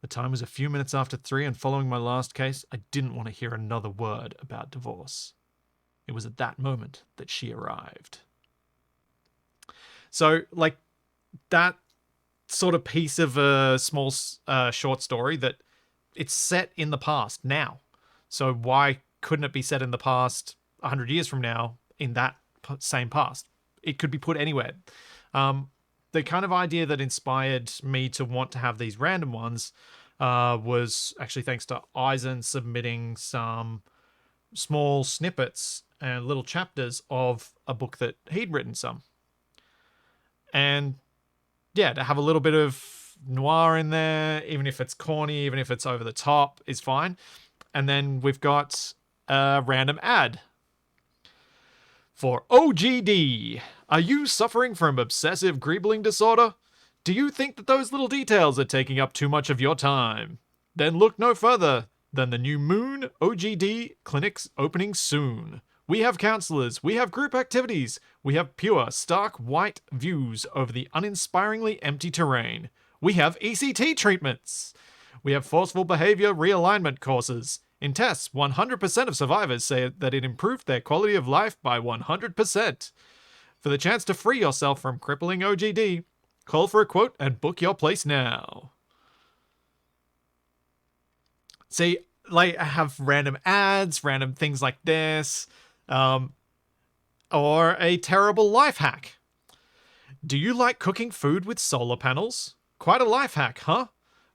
A: The time was a few minutes after 3, and following my last case, I didn't want to hear another word about divorce. It was at that moment that she arrived. So, like, that sort of piece of a small short story that it's set in the past now. So why couldn't it be set in the past 100 years from now in that same past? It could be put anywhere. The kind of idea that inspired me to want to have these random ones was actually thanks to Eisen submitting some small snippets and little chapters of a book that he'd written some. And yeah, to have a little bit of noir in there, even if it's corny, even if it's over the top, is fine. And then we've got a random ad. For OGD, are you suffering from obsessive greebling disorder? Do you think that those little details are taking up too much of your time? Then look no further than the new Moon OGD clinics opening soon. We have counselors, we have group activities, we have pure, stark white views over the uninspiringly empty terrain. We have ECT treatments. We have forceful behavior realignment courses. In tests, 100% of survivors say that it improved their quality of life by 100%. For the chance to free yourself from crippling OGD, call for a quote and book your place now. See, like, I have random ads, random things like this, or a terrible life hack. Do you like cooking food with solar panels? Quite a life hack, huh?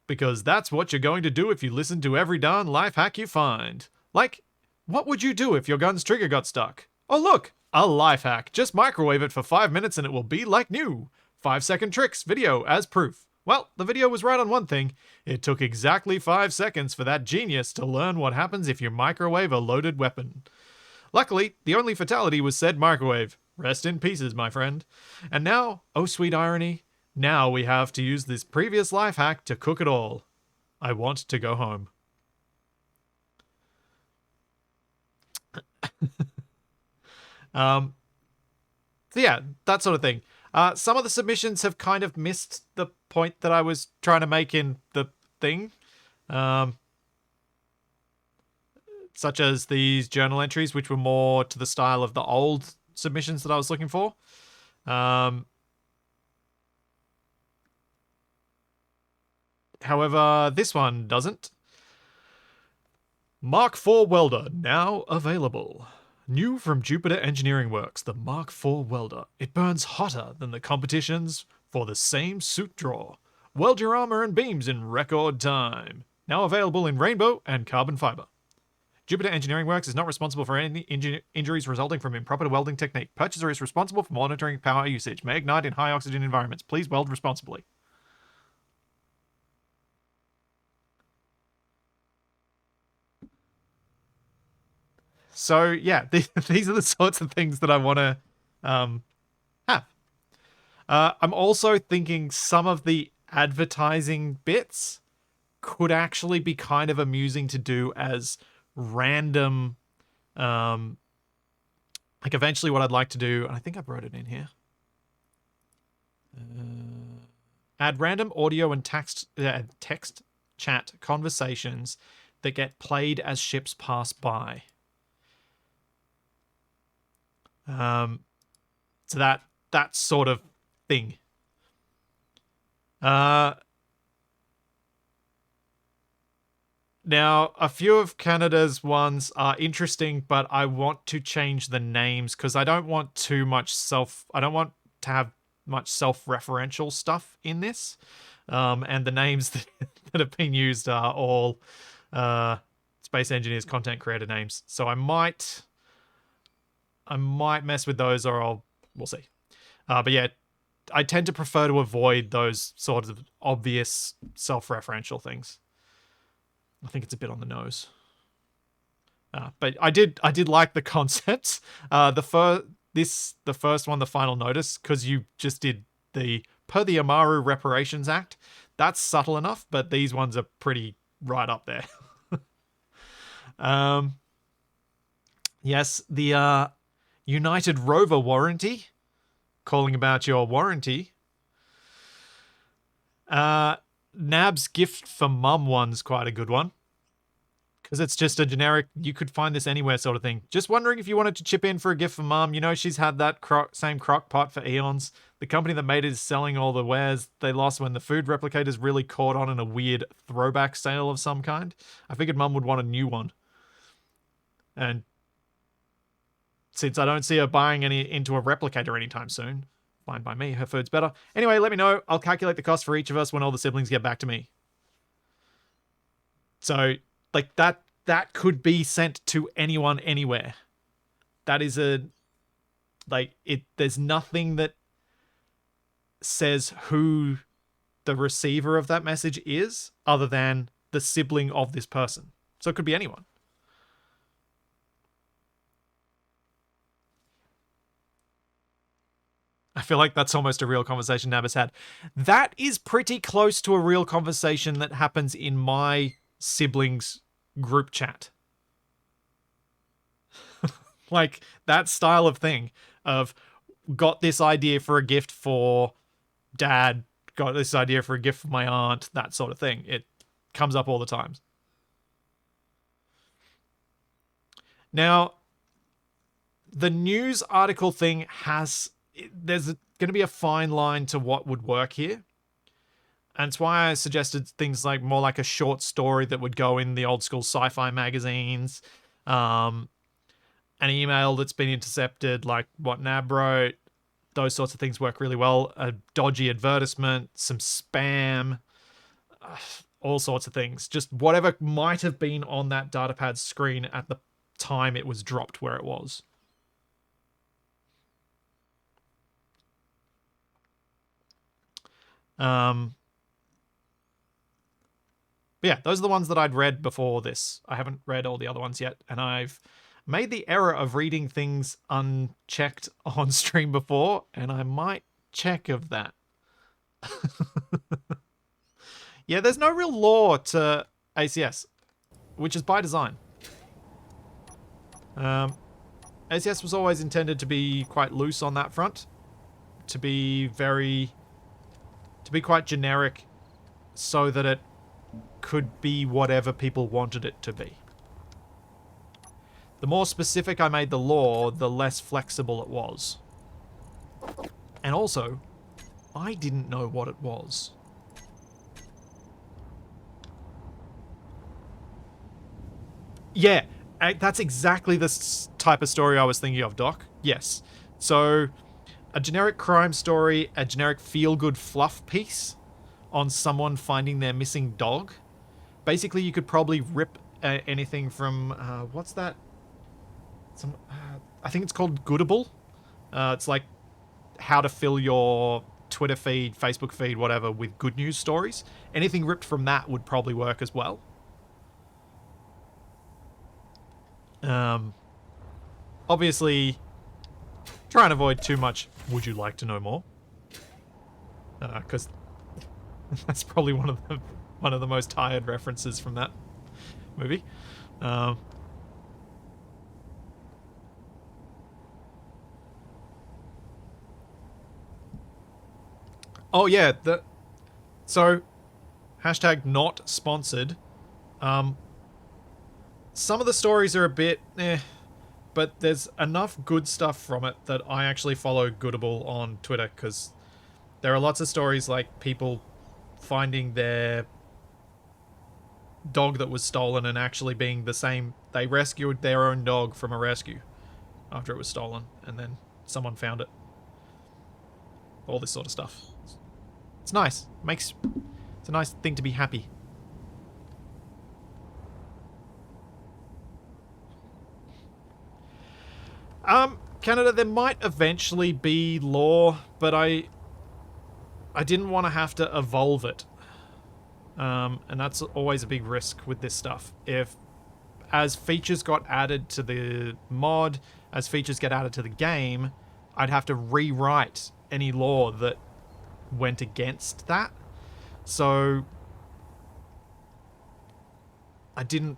A: Because that's what you're going to do if you listen to every darn life hack you find. Like, what would you do if your gun's trigger got stuck? Oh look, a life hack. Just microwave it for 5 minutes and it will be like new. 5-second tricks video as proof. Well, the video was right on one thing. It took exactly 5 seconds for that genius to learn what happens if you microwave a loaded weapon. Luckily, the only fatality was said microwave. Rest in pieces, my friend. And now, oh sweet irony, now we have to use this previous life hack to cook it all. I want to go home. So yeah, that sort of thing. Some of the submissions have kind of missed the point that I was trying to make in the thing. Such as these journal entries, which were more to the style of the old submissions that I was looking for. However, this one doesn't. Mark IV Welder, now available. New from Jupiter Engineering Works, the Mark IV Welder. It burns hotter than the competitions for the same suit draw. Weld your armor and beams in record time. Now available in rainbow and carbon fiber. Jupiter Engineering Works is not responsible for any injuries resulting from improper welding technique. Purchaser is responsible for monitoring power usage. May ignite in high oxygen environments. Please weld responsibly. So yeah, these are the sorts of things that I want to have. I'm also thinking some of the advertising bits could actually be kind of amusing to do as random, like eventually what I'd like to do, and I think I wrote it in here. Add random audio and text chat conversations that get played as ships pass by. So that sort of thing. Now, a few of Canada's ones are interesting, but I want to change the names because I don't want too much I don't want to have much self-referential stuff in this. And the names that have been used are all Space Engineers content creator names. So I might mess with those, or we'll see. But yeah, I tend to prefer to avoid those sort of obvious self-referential things. I think it's a bit on the nose. But I did like the concepts. The first one, the Final Notice, because you just did per the Amaru Reparations Act. That's subtle enough, but these ones are pretty right up there. Yes, the United Rover warranty. Calling about your warranty. Nab's gift for mum one's quite a good one. Because it's just a generic, you could find this anywhere sort of thing. Just wondering if you wanted to chip in for a gift for mum. You know, she's had that same crock pot for eons. The company that made it is selling all the wares they lost when the food replicators really caught on in a weird throwback sale of some kind. I figured mum would want a new one. And since I don't see her buying into a replicator anytime soon, fine by me, her food's better. Anyway, let me know. I'll calculate the cost for each of us when all the siblings get back to me. So, like, that could be sent to anyone, anywhere. That is there's nothing that says who the receiver of that message is, other than the sibling of this person. So it could be anyone. I feel like that's almost a real conversation Nab has had. That is pretty close to a real conversation that happens in my siblings' group chat. Like, that style of thing of got this idea for a gift for dad, got this idea for a gift for my aunt, that sort of thing. It comes up all the time. Now, the news article thing there's going to be a fine line to what would work here. And it's why I suggested things like more like a short story that would go in the old school sci-fi magazines, an email that's been intercepted, like what Nab wrote. Those sorts of things work really well. A dodgy advertisement, some spam, all sorts of things. Just whatever might have been on that Datapads screen at the time it was dropped where it was. But yeah, those are the ones that I'd read before this. I haven't read all the other ones yet, and I've made the error of reading things unchecked on stream before, and I might check of that. Yeah, there's no real law to ACS, which is by design. ACS was always intended to be quite loose on that front, to be quite generic, so that it could be whatever people wanted it to be. The more specific I made the law, the less flexible it was. And also, I didn't know what it was. Yeah, that's exactly the type of story I was thinking of, Doc. Yes. So, a generic crime story, a generic feel-good fluff piece on someone finding their missing dog. Basically, you could probably rip anything from, what's that? I think it's called Goodable. It's like how to fill your Twitter feed, Facebook feed, whatever, with good news stories. Anything ripped from that would probably work as well. Obviously, try and avoid too much. Would you like to know more? Because that's probably one of the most tired references from that movie. Oh yeah, so hashtag not sponsored. Some of the stories are a bit but there's enough good stuff from it that I actually follow Goodable on Twitter, because there are lots of stories like people finding their dog that was stolen and actually being the same. They rescued their own dog from a rescue after it was stolen, and then someone found it. All this sort of stuff. It's nice. It's a nice thing to be happy. Canada, there might eventually be law, but I didn't want to have to evolve it. And that's always a big risk with this stuff. If, as features got added to the mod, as features get added to the game, I'd have to rewrite any law that went against that. So I didn't,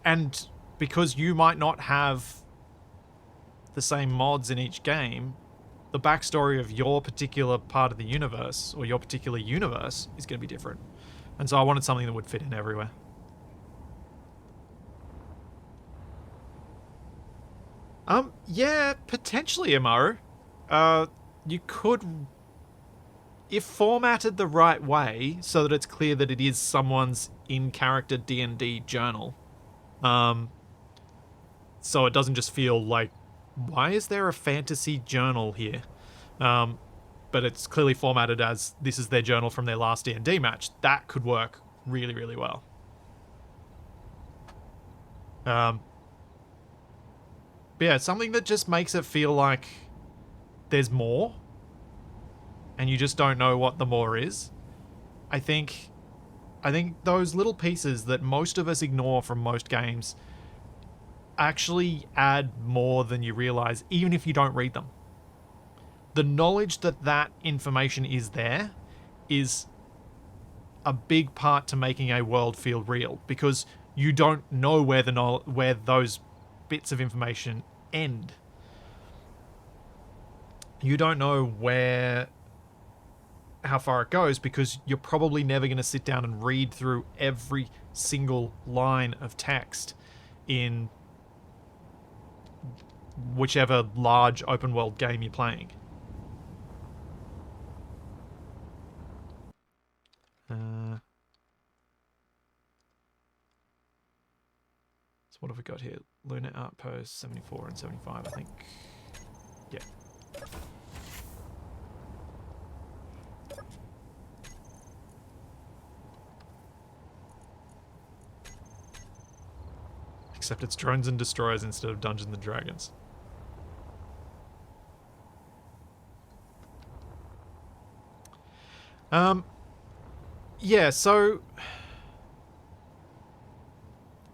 A: and because you might not have the same mods in each game, the backstory of your particular part of the universe, or your particular universe, is going to be different. And so I wanted something that would fit in everywhere. Yeah, potentially, Amaru. You could, if formatted the right way, so that it's clear that it is someone's in-character D&D journal. So it doesn't just feel like, why is there a fantasy journal here? But it's clearly formatted as this is their journal from their last D&D match. That could work really, really well. But yeah, something that just makes it feel like there's more, and you just don't know what the more is. I think those little pieces that most of us ignore from most games actually add more than you realize, even if you don't read them. The knowledge that that information is there is a big part to making a world feel real, because you don't know where those bits of information end. You don't know how far it goes, because you're probably never going to sit down and read through every single line of text in whichever large open world game you're playing. So what have we got here? Lunar Outpost 74 and 75, I think. Yeah. Except it's drones and destroyers instead of Dungeons and Dragons. Yeah, so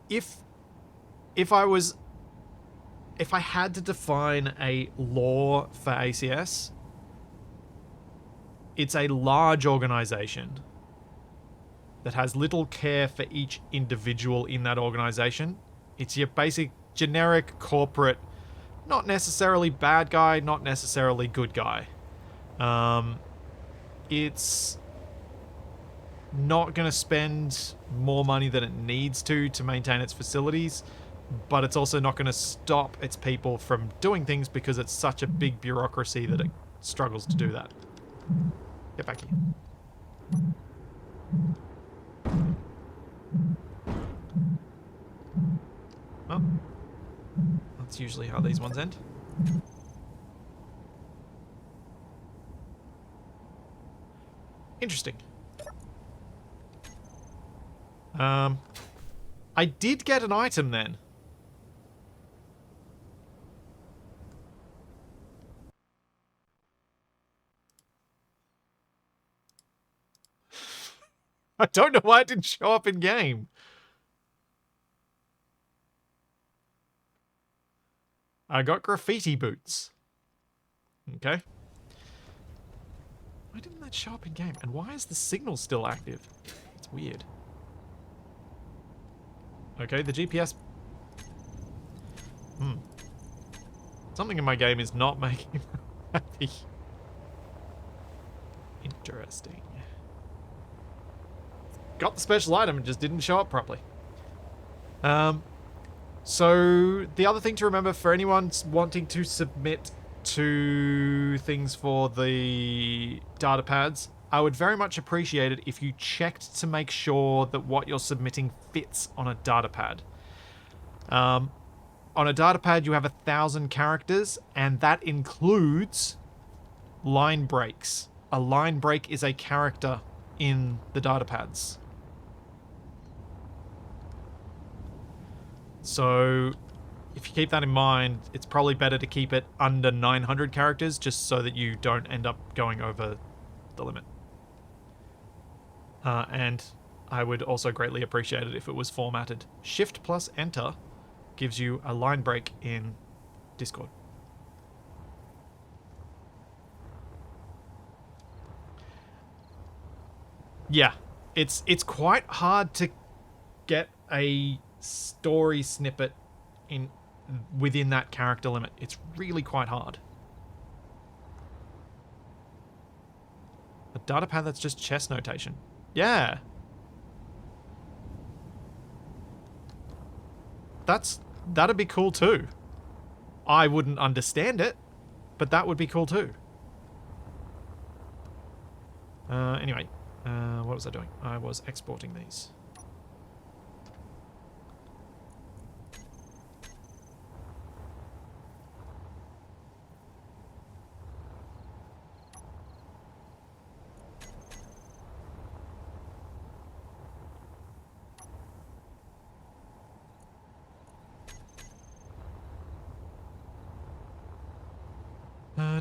A: if I had to define a law for ACS, it's a large organization that has little care for each individual in that organization. It's your basic generic corporate, not necessarily bad guy, not necessarily good guy. It's not going to spend more money than it needs to maintain its facilities, but it's also not going to stop its people from doing things because it's such a big bureaucracy that it struggles to do that. Get back here. Well, that's usually how these ones end. Interesting. I did get an item then. I don't know why it didn't show up in game. I got graffiti boots. Okay. Why didn't that show up in game? And why is the signal still active? It's weird. Okay, the GPS... Something in my game is not making me happy. Interesting. Got the special item, it just didn't show up properly. So, the other thing to remember for anyone wanting to submit to things for the Datapads, I would very much appreciate it if you checked to make sure that what you're submitting fits on a Datapad. On a Datapad, you have 1,000 characters, and that includes line breaks. A line break is a character in the datapads. So if you keep that in mind, it's probably better to keep it under 900 characters just so that you don't end up going over the limit. And I would also greatly appreciate it if it was formatted. Shift plus enter gives you a line break in Discord. Yeah, it's quite hard to get a story snippet in within that character limit. It's really quite hard. A datapad that's just chess notation. Yeah. That'd be cool too. I wouldn't understand it, but that would be cool too. Anyway, what was I doing? I was exporting these.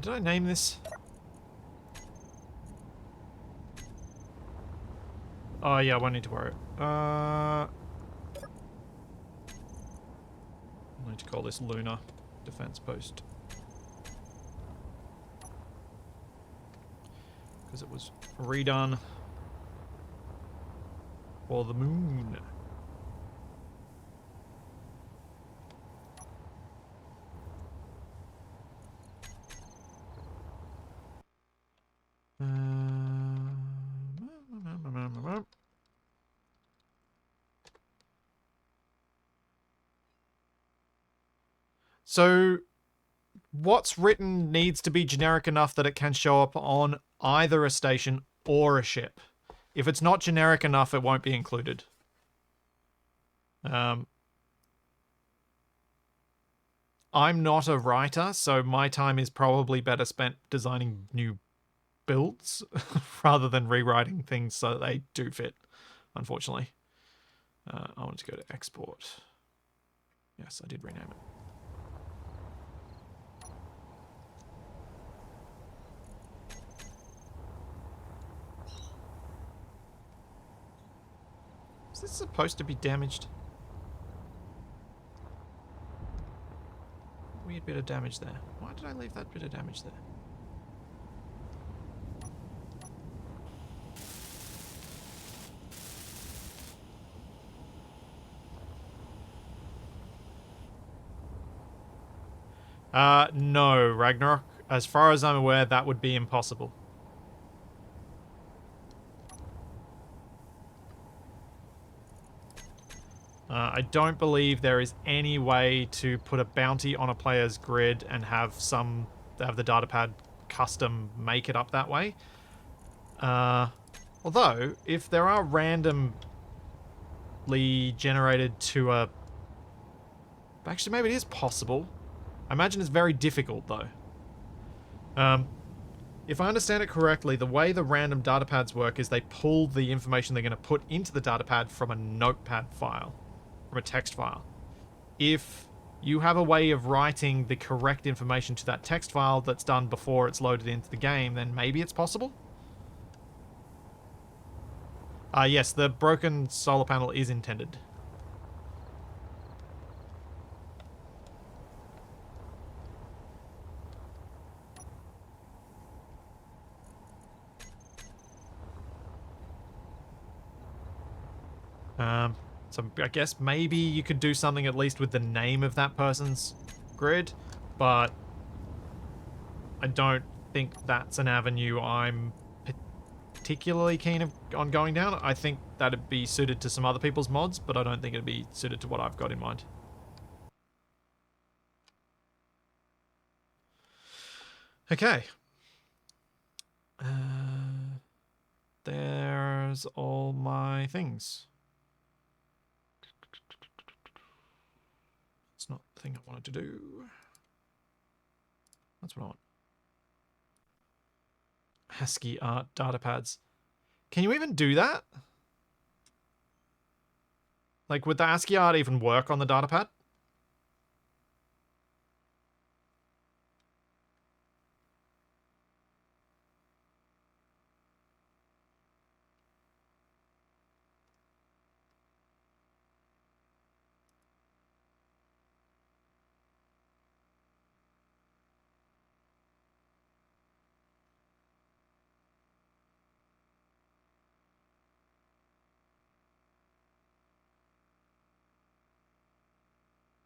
A: Did I name this? Oh yeah, I won't need to worry. I need to call this Lunar Defense Post. Because it was redone for the moon. So, what's written needs to be generic enough that it can show up on either a station or a ship. If it's not generic enough, it won't be included. I'm not a writer, so my time is probably better spent designing new builds rather than rewriting things so that they do fit, unfortunately. I wanted to go to export. Yes, I did rename it. Is this supposed to be damaged? Weird bit of damage there. Why did I leave that bit of damage there? No, Ragnarok. As far as I'm aware, that would be impossible. I don't believe there is any way to put a bounty on a player's grid and have the datapad custom make it up that way. Although, if there are randomly generated to a... Actually, maybe it is possible. I imagine it's very difficult, though. If I understand it correctly, the way the random datapads work is they pull the information they're going to put into the datapad from a notepad file. From a text file. If you have a way of writing the correct information to that text file that's done before it's loaded into the game, then maybe it's possible? Yes, the broken solar panel is intended. So I guess maybe you could do something at least with the name of that person's grid, but I don't think that's an avenue I'm particularly keen on going down. I think that'd be suited to some other people's mods, but I don't think it'd be suited to what I've got in mind. Okay. There's all my things. It's not the thing I wanted to do. That's what I want. ASCII art datapads. Can you even do that? Like, would the ASCII art even work on the datapad?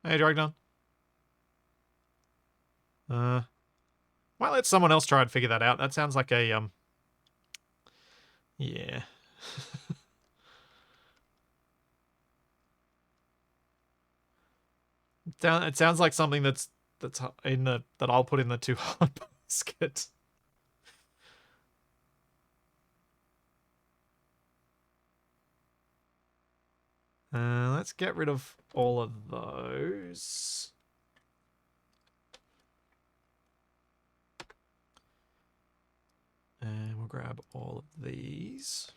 A: Hey, Dragnon. Might let someone else try and figure that out. That sounds like a, yeah. It sounds like something that's in the that I'll put in the too hard basket. Let's get rid of all of those. And we'll grab all of these.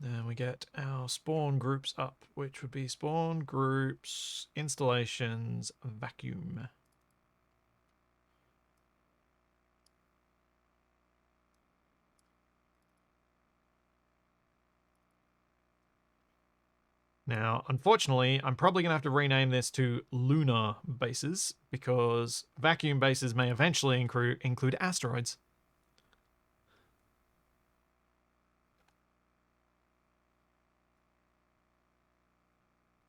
A: Then we get our spawn groups up, which would be spawn groups, installations, vacuum. Now, unfortunately, I'm probably going to have to rename this to lunar bases because vacuum bases may eventually include asteroids.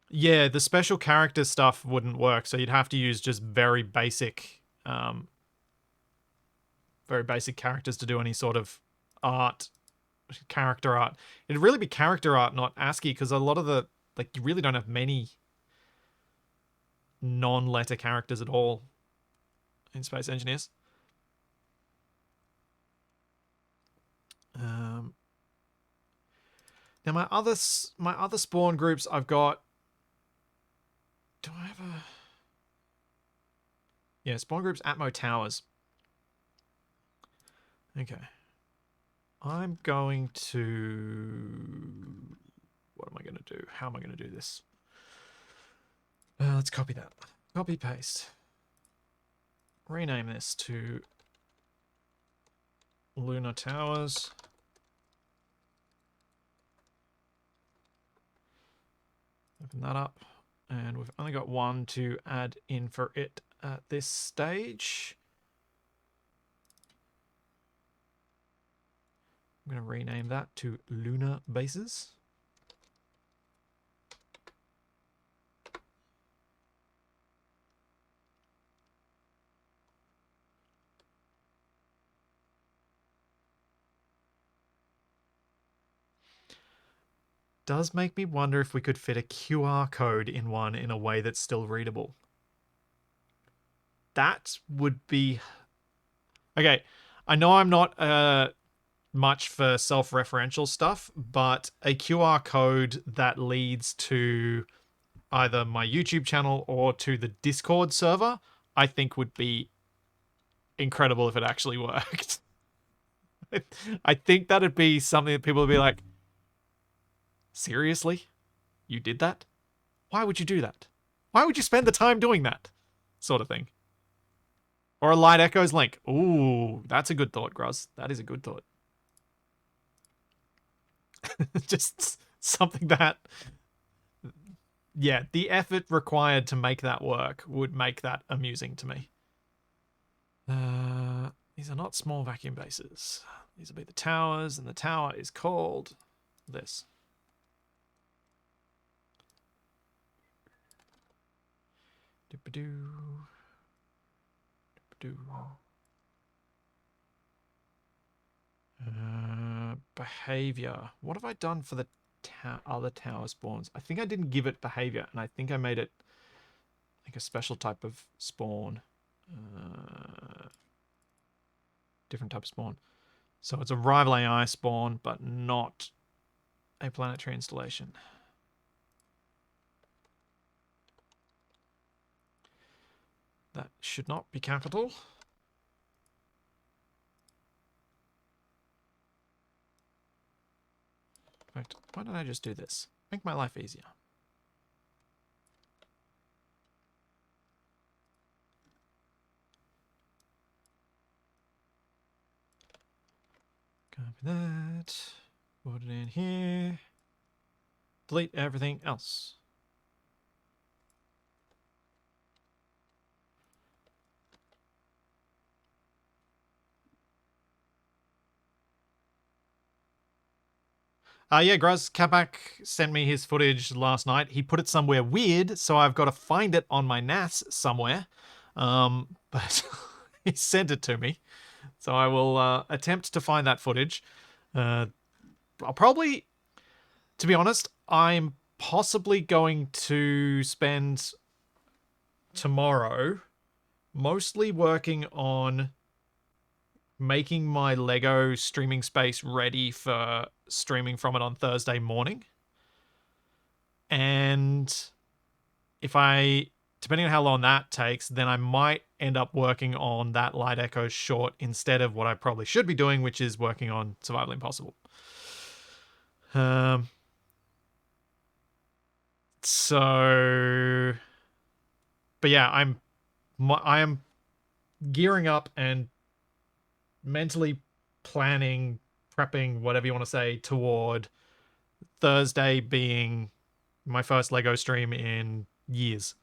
A: Yeah, the special character stuff wouldn't work, so you'd have to use just very basic characters to do any sort of art, character art. It'd really be character art, not ASCII, because a lot of the, like, you really don't have many non-letter characters at all in Space Engineers. Now my other spawn groups, I've got. Do I have a? Yeah, spawn groups Atmo Towers. Okay. I'm going to. What am I going to do? How am I going to do this? Let's copy that. Copy paste. Rename this to Lunar Towers. Open that up. And we've only got one to add in for it at this stage. I'm going to rename that to Lunar Bases. Does make me wonder if we could fit a QR code in one in a way that's still readable. That would be... Okay, I know I'm not much for self-referential stuff, but a QR code that leads to either my YouTube channel or to the Discord server, I think would be incredible if it actually worked. I think that'd be something that people would be like, seriously? You did that? Why would you do that? Why would you spend the time doing that? Sort of thing. Or a Light Echoes link. Ooh, that's a good thought, Groz. That is a good thought. Just something that... Yeah, the effort required to make that work would make that amusing to me. These are not small vacuum bases. These will be the towers, and the tower is called this. Doop-a-doo. Behavior. What have I done for the other tower spawns? I think I didn't give it behavior, and I think I made it like a special type of spawn. Different type of spawn. So it's a rival AI spawn, but not a planetary installation. That should not be capital. fact, why don't I just do this? Make my life easier. Copy that. Put it in here. Delete everything else. Yeah, Graz Kapak sent me his footage last night. He put it somewhere weird, so I've got to find it on my NAS somewhere. But he sent it to me. So I will attempt to find that footage. I'll probably, to be honest, I'm possibly going to spend tomorrow mostly working on making my Lego streaming space ready for streaming from it on Thursday morning. And if depending on how long that takes, then I might end up working on that Light Echoes short instead of what I probably should be doing, which is working on Survival Impossible. So, but yeah, I am gearing up and mentally planning, prepping, whatever you want to say, toward Thursday being my first Lego stream in years.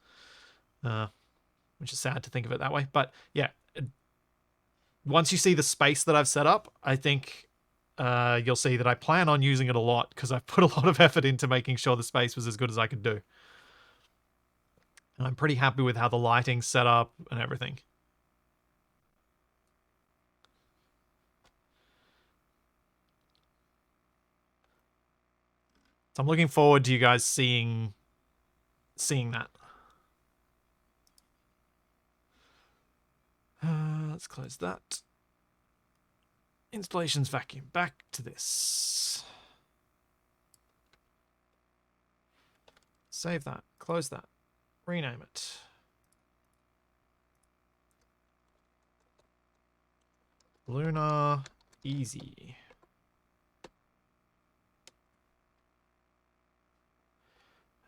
A: Which is sad to think of it that way. But yeah, once you see the space that I've set up, I think you'll see that I plan on using it a lot because I've put a lot of effort into making sure the space was as good as I could do. And I'm pretty happy with how the lighting's set up and everything. So I'm looking forward to you guys seeing that. Let's close that. Installations vacuum. Back to this. Save that. Close that. Rename it. Lunar Easy.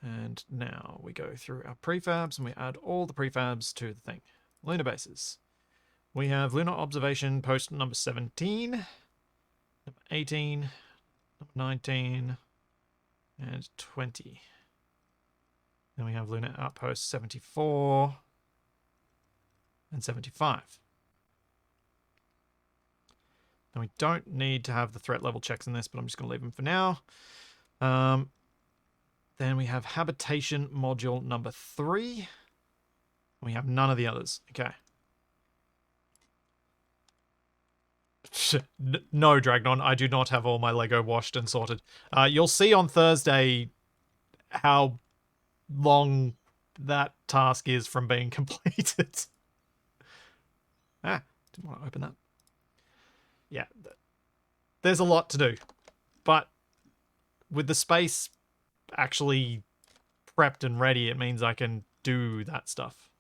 A: And now we go through our prefabs and we add all the prefabs to the thing. Lunar bases. We have lunar observation post number 17, number 18, number 19, and 20. Then we have lunar outpost 74 and 75. And we don't need to have the threat level checks in this, but I'm just going to leave them for now. Then we have habitation module number 3. We have none of the others. Okay. No, Dragnon, I do not have all my Lego washed and sorted. You'll see on Thursday how long that task is from being completed. Didn't want to open that. Yeah, there's a lot to do. But with the space actually prepped and ready, it means I can do that stuff.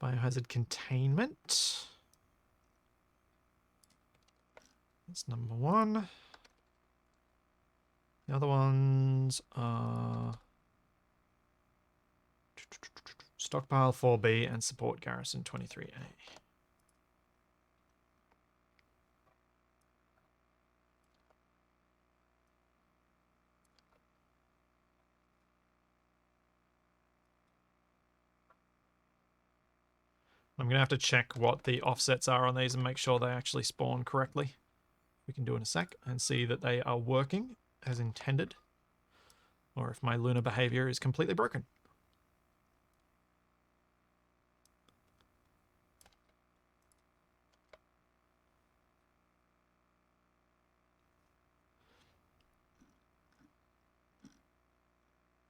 A: Biohazard containment. That's number 1. The other ones are stockpile 4B and support garrison 23A. I'm going to have to check what the offsets are on these and make sure they actually spawn correctly. We can do in a sec and see that they are working as intended, or if my lunar behavior is completely broken.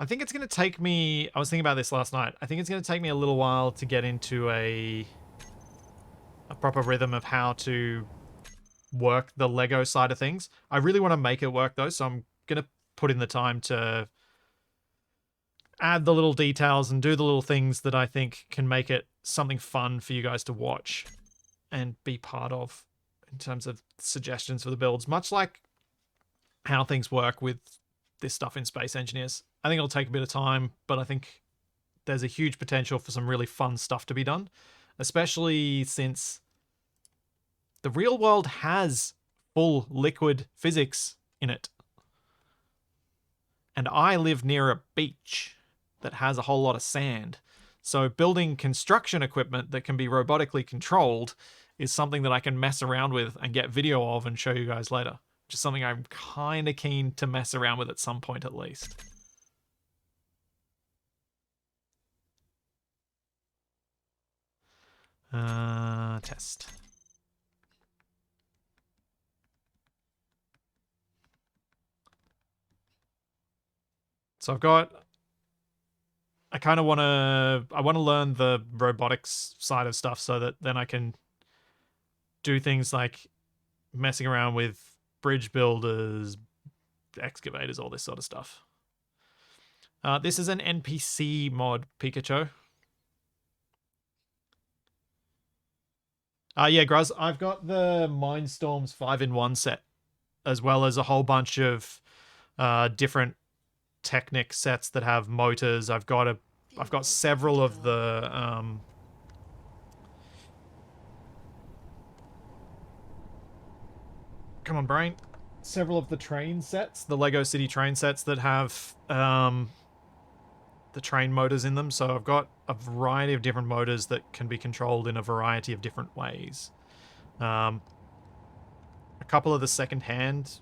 A: I think it's going to take me... I was thinking about this last night. I think it's going to take me a little while to get into a proper rhythm of how to work the Lego side of things. I really want to make it work, though, so I'm going to put in the time to add the little details and do the little things that I think can make it something fun for you guys to watch and be part of. in terms of suggestions for the builds, much like how things work with this stuff in Space Engineers. I think it'll take a bit of time, but I think there's a huge potential for some really fun stuff to be done, especially since the real world has full liquid physics in it. And I live near a beach that has a whole lot of sand. So building construction equipment that can be robotically controlled is something that I can mess around with and get video of and show you guys later. Which is something I'm kind of keen to mess around with at some point at least. Test. So I've got... I kind of want to... I want to learn the robotics side of stuff so that then I can do things like messing around with bridge builders, excavators, all this sort of stuff. This is an NPC mod, Pikachu. Yeah, Gruz, I've got the Mindstorms 5-in-1 set, as well as a whole bunch of different Technic sets that have motors. I've got several of the come on, brain. Several of the train sets, the Lego City train sets that have the train motors in them. So I've got a variety of different motors that can be controlled in a variety of different ways. A couple of the second-hand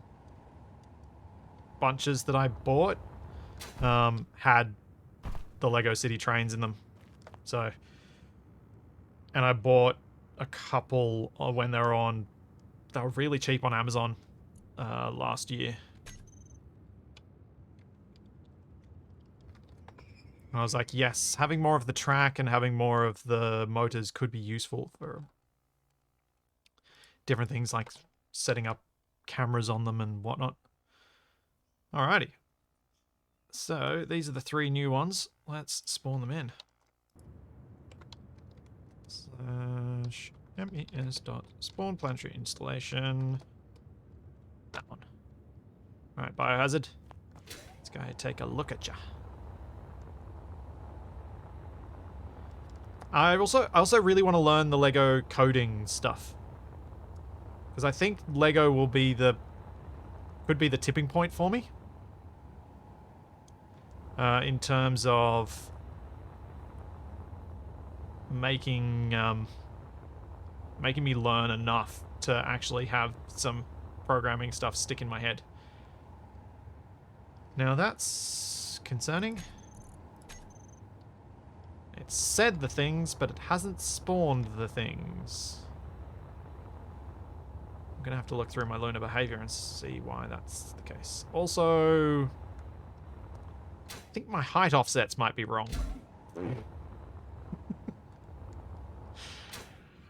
A: bunches that I bought had the Lego City trains in them. So, and I bought a couple when they were really cheap on Amazon last year. And I was like, yes, having more of the track and having more of the motors could be useful for different things like setting up cameras on them and whatnot. Alrighty. So, these are the 3 new ones. Let's spawn them in. /mes.spawn planetary installation. That one. Alright, Biohazard. Let's go ahead and take a look at ya. I also really want to learn the Lego coding stuff. Because I think Lego could be the tipping point for me. In terms of making me learn enough to actually have some programming stuff stick in my head. Now that's concerning. It said the things, but it hasn't spawned the things. I'm gonna have to look through my lunar behavior and see why that's the case. Also, I think my height offsets might be wrong.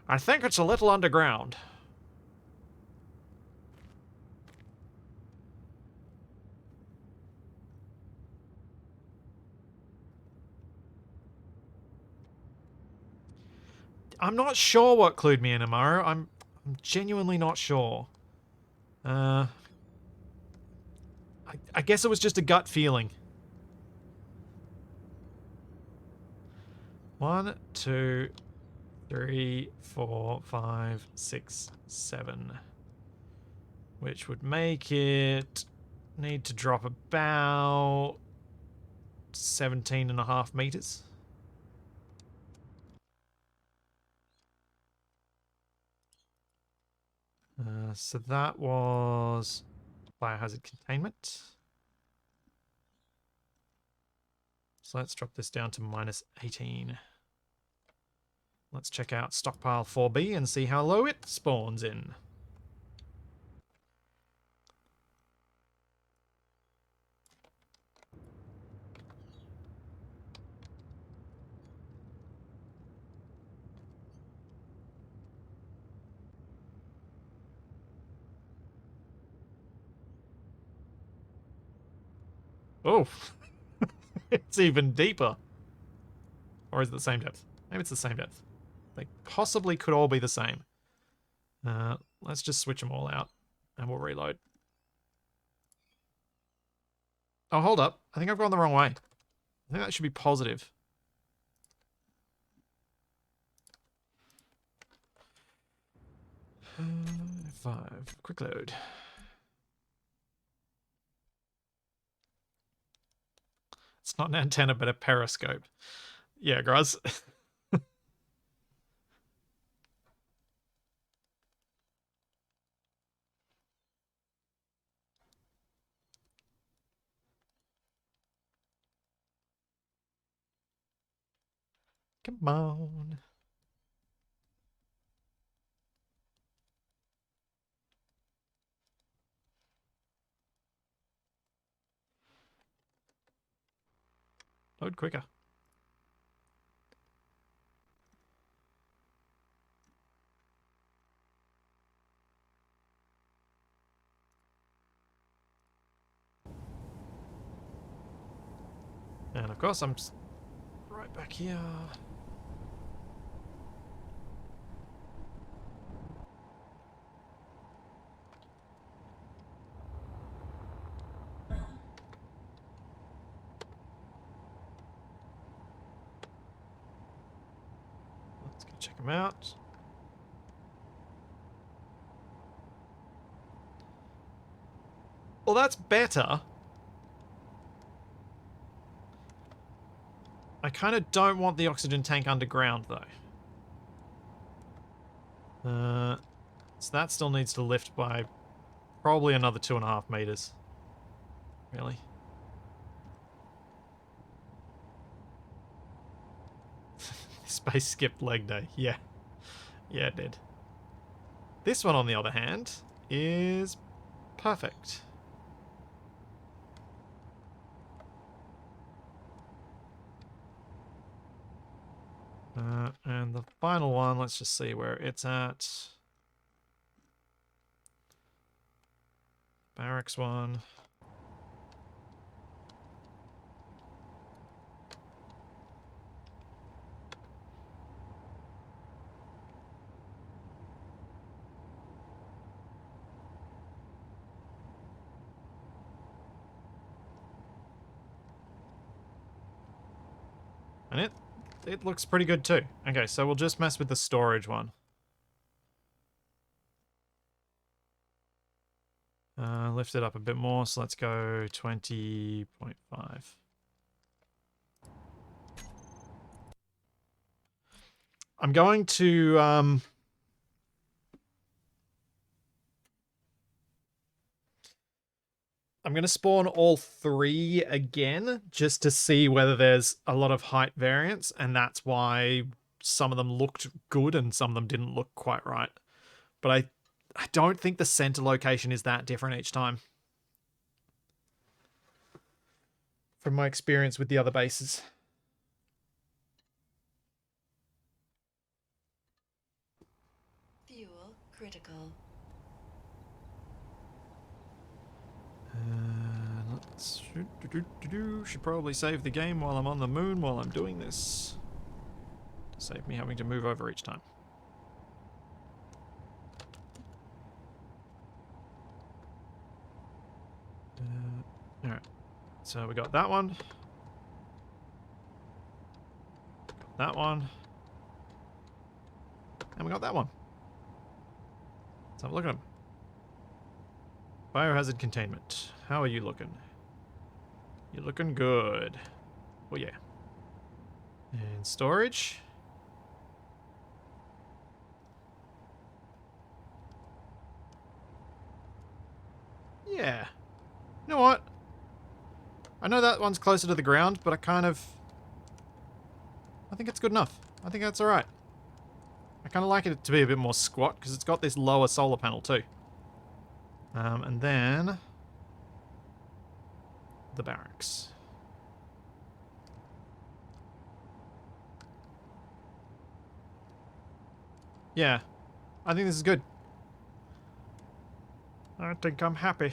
A: I think it's a little underground. I'm not sure what clued me in, Amaru. I'm genuinely not sure. I guess it was just a gut feeling. 1, 2, 3, 4, 5, 6, 7. Which would make it need to drop about 17.5 meters. So that was biohazard containment. So let's drop this down to -18. Let's check out stockpile 4B and see how low it spawns in. Oh, it's even deeper. Or is it the same depth? Maybe it's the same depth. They possibly could all be the same. Let's just switch them all out and we'll reload. Oh, hold up. I think I've gone the wrong way. I think that should be positive. Five. Quick load. It's not an antenna, but a periscope. Yeah, guys. Come on. Load quicker. And of course, I'm right back here. Let's go check them out. Well, that's better. I kind of don't want the oxygen tank underground, though. So that still needs to lift by probably another 2.5 meters. Really? Space skipped leg day. Yeah. Yeah, it did. This one, on the other hand, is perfect. And the final one, let's just see where it's at. Barracks one. And it looks pretty good too. Okay, so we'll just mess with the storage one. Lift it up a bit more, so let's go 20.5. I'm going to I'm going to spawn all 3 again just to see whether there's a lot of height variance, and that's why some of them looked good and some of them didn't look quite right. But I don't think the center location is that different each time, from my experience with the other bases.
B: Fuel critical.
A: Let's should probably save the game while I'm on the moon while I'm doing this, to save me having to move over each time. Alright, so we got that one. Got that one. And we got that one. Let's have a look at them. Biohazard containment. How are you looking? You're looking good. Oh yeah. And storage. Yeah. You know what? I know that one's closer to the ground, but I think it's good enough. I think that's alright. I kind of like it to be a bit more squat, because it's got this lower solar panel too. And then the barracks. Yeah, I think this is good. I think I'm happy.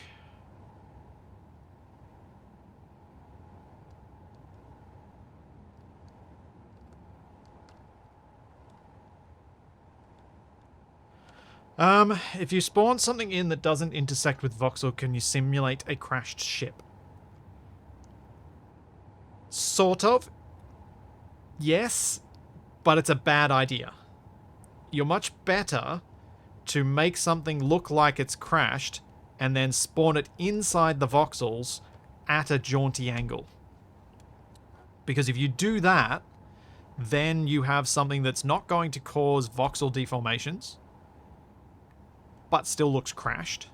A: If you spawn something in that doesn't intersect with voxel, can you simulate a crashed ship? Sort of. Yes, but it's a bad idea. You're much better to make something look like it's crashed and then spawn it inside the voxels at a jaunty angle. Because if you do that, then you have something that's not going to cause voxel deformations, but still looks crashed,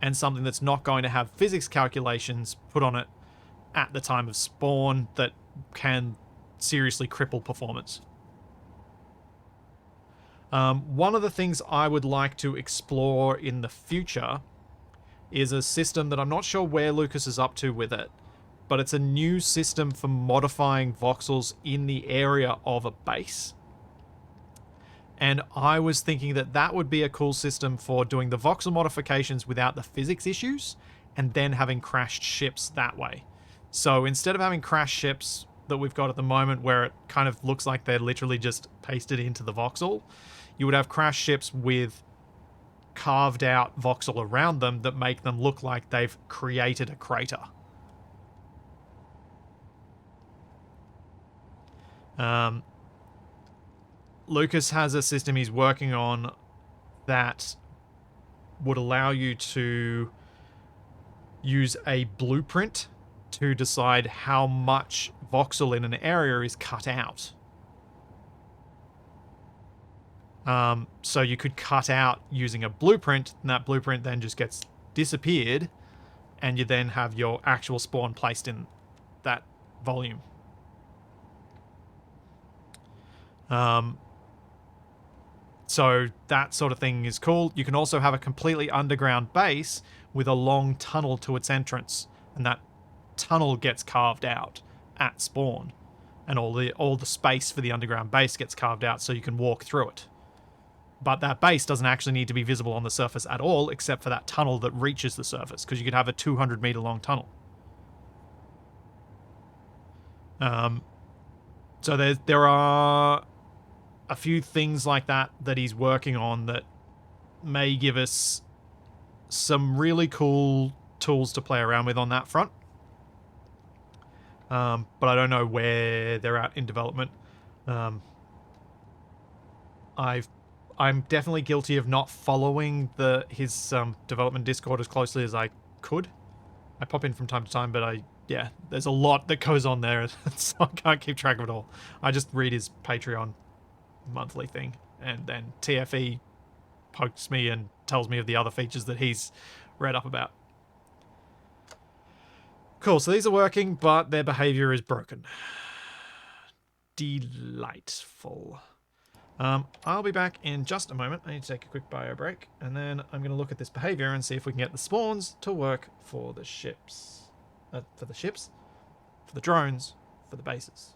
A: and something that's not going to have physics calculations put on it at the time of spawn that can seriously cripple performance. One of the things I would like to explore in the future is a system that I'm not sure where Lucas is up to with it, but it's a new system for modifying voxels in the area of a base. And I was thinking that that would be a cool system for doing the voxel modifications without the physics issues, and then having crashed ships that way. So instead of having crashed ships that we've got at the moment where it kind of looks like they're literally just pasted into the voxel, you would have crashed ships with carved out voxel around them that make them look like they've created a crater. Lucas has a system he's working on that would allow you to use a blueprint to decide how much voxel in an area is cut out. So you could cut out using a blueprint, and that blueprint then just gets disappeared, and you then have your actual spawn placed in that volume. So that sort of thing is cool. You can also have a completely underground base with a long tunnel to its entrance, and that tunnel gets carved out at spawn, and all the space for the underground base gets carved out so you can walk through it. But that base doesn't actually need to be visible on the surface at all, except for that tunnel that reaches the surface, because you could have a 200-meter long tunnel. So there are a few things like that he's working on that may give us some really cool tools to play around with on that front. But I don't know where they're at in development. I'm definitely guilty of not following his development Discord as closely as I could. I pop in from time to time, but there's a lot that goes on there, so I can't keep track of it all. I just read his Patreon monthly thing, and then TFE pokes me and tells me of the other features that he's read up about. Cool, so these are working, but their behavior is broken. Delightful. I'll be back in just a moment. I need to take a quick bio break, and then I'm going to look at this behavior and see if we can get the spawns to work for the ships. For the drones, for the bases.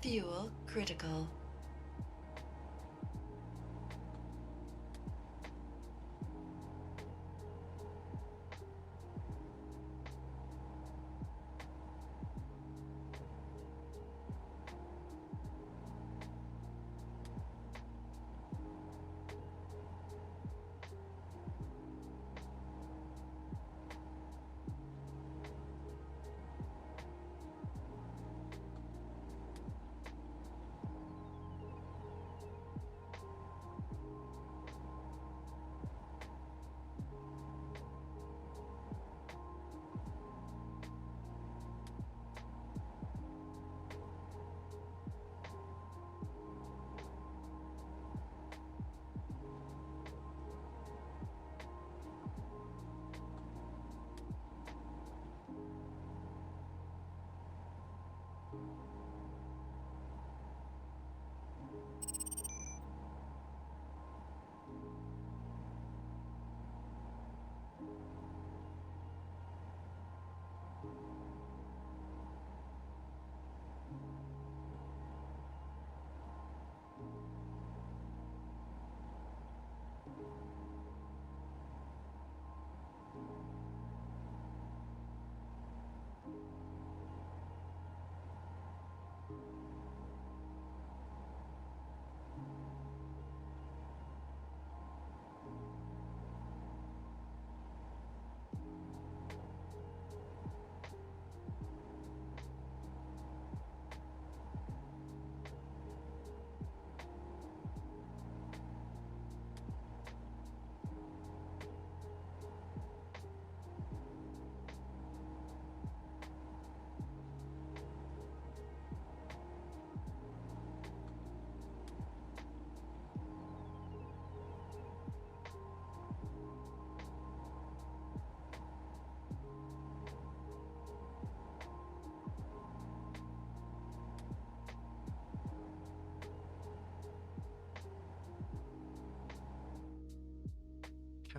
B: Fuel critical.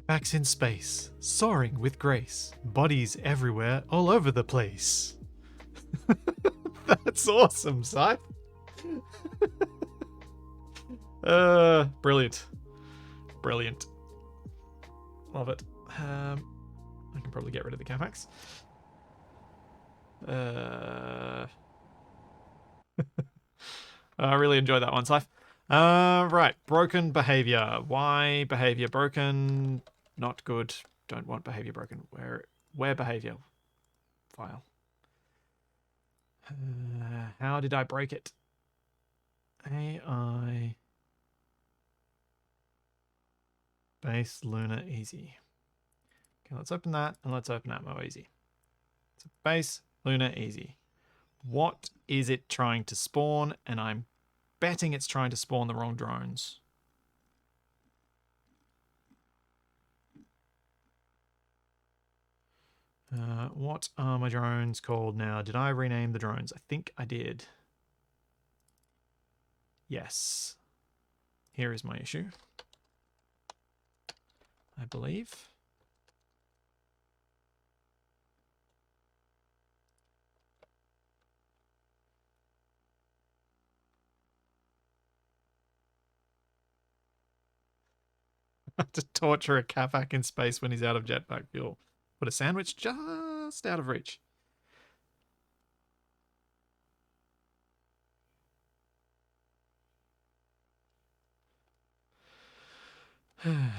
A: Capacs in space, soaring with grace, bodies everywhere, all over the place. That's awesome, Scythe. Brilliant. Brilliant. Love it. I can probably get rid of the Capacs. I really enjoyed that one, Scythe. Right. Broken behavior. Why behavior broken? Not good. Don't want behavior broken. Where behavior? File. How did I break it? AI. Base Luna easy. Okay, let's open that and let's open Atmo easy. So base Luna easy. What is it trying to spawn? And I'm betting it's trying to spawn the wrong drones. What are my drones called now? Did I rename the drones? I think I did. Yes. Here is my issue. I believe. To torture a Capac in space when he's out of jetpack fuel. Put a sandwich just out of reach. The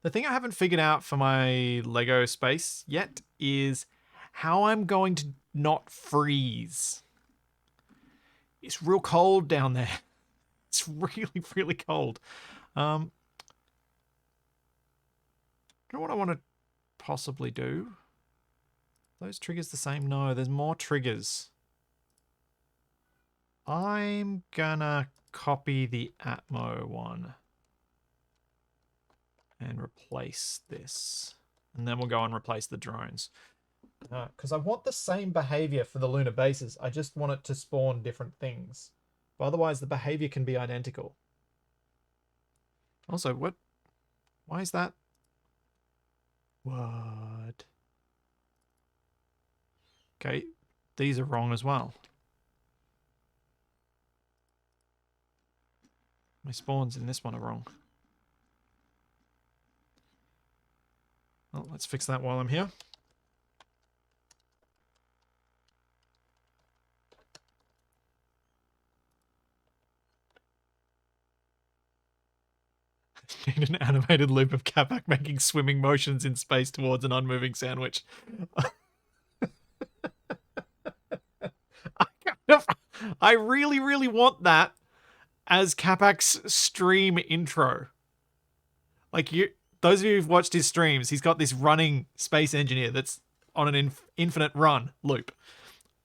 A: thing I haven't figured out for my Lego space yet is how I'm going to not freeze. It's real cold down there. It's really, really cold. You know what I want to possibly do? Those triggers the same? No, there's more triggers. I'm gonna copy the Atmo one and replace this. And then we'll go and replace the drones. Because I want the same behavior for the lunar bases. I just want it to spawn different things. But otherwise, the behavior can be identical. Also, what? Why is that? What? Okay, these are wrong as well. My spawns in this one are wrong. Well, let's fix that while I'm here. Need an animated loop of Capac making swimming motions in space towards an unmoving sandwich. I really, really want that as Capac's stream intro. Like those of you who've watched his streams, he's got this running space engineer that's on an infinite run loop.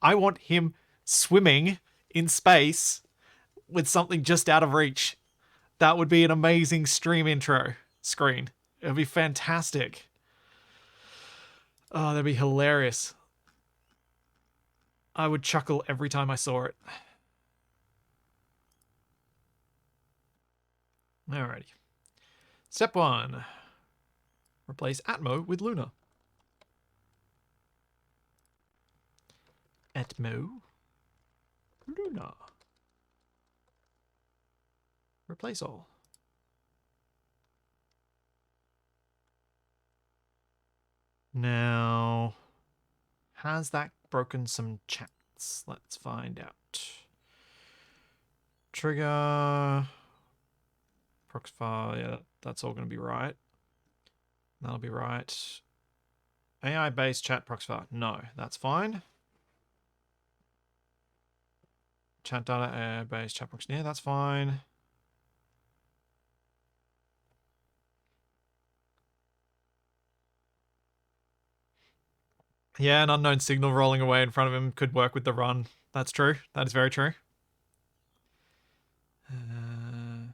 A: I want him swimming in space with something just out of reach. That would be an amazing stream intro screen. It would be fantastic. Oh, that'd be hilarious. I would chuckle every time I saw it. Alrighty. Step 1. Replace Atmo with Luna. Atmo. Luna. Replace all. Now, has that broken some chats? Let's find out. Trigger. Prox file, yeah, that's all going to be right. That'll be right. AI-based chat prox file. No, that's fine. Chat data, AI-based chat prox. Yeah, that's fine. Yeah, an unknown signal rolling away in front of him could work with the run. That's true. That is very true. I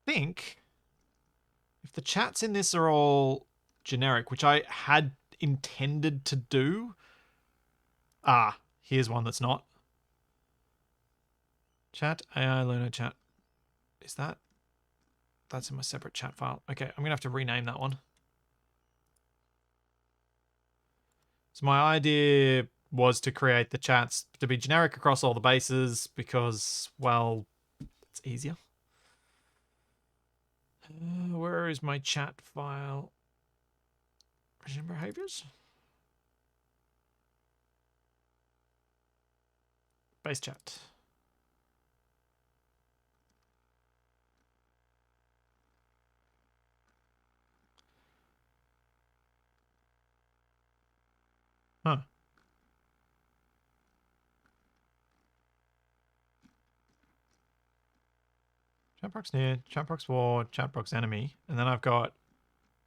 A: think if the chats in this are all generic, which I had intended to do. Ah, here's one that's not. Chat AI Luna chat. Is that? That's in my separate chat file. Okay, I'm gonna have to rename that one. So my idea was to create the chats to be generic across all the bases because, well, it's easier. Where is my chat file? Regime behaviors? Base chat. Huh. Chatbox near, chatbox war, chatbox enemy. And then I've got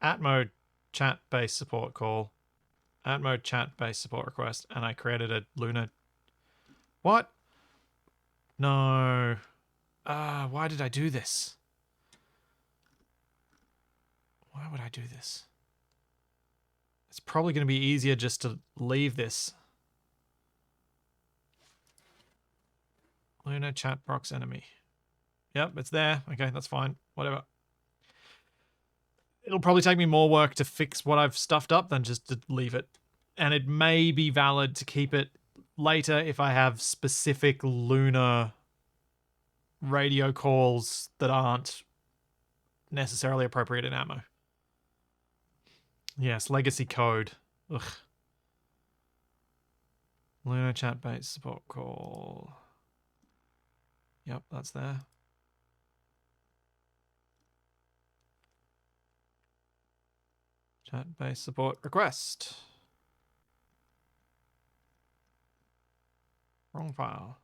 A: at mode chat based support call, at mode chat based support request, and I created a Luna. What? No. Why did I do this? Why would I do this? It's probably going to be easier just to leave this. Luna chat prox enemy. Yep, it's there. Okay, that's fine. Whatever. It'll probably take me more work to fix what I've stuffed up than just to leave it. And it may be valid to keep it later if I have specific Luna radio calls that aren't necessarily appropriate in ammo. Yes, legacy code. Ugh. Luna chat based support call. Yep, that's there. Chat based support request. Wrong file.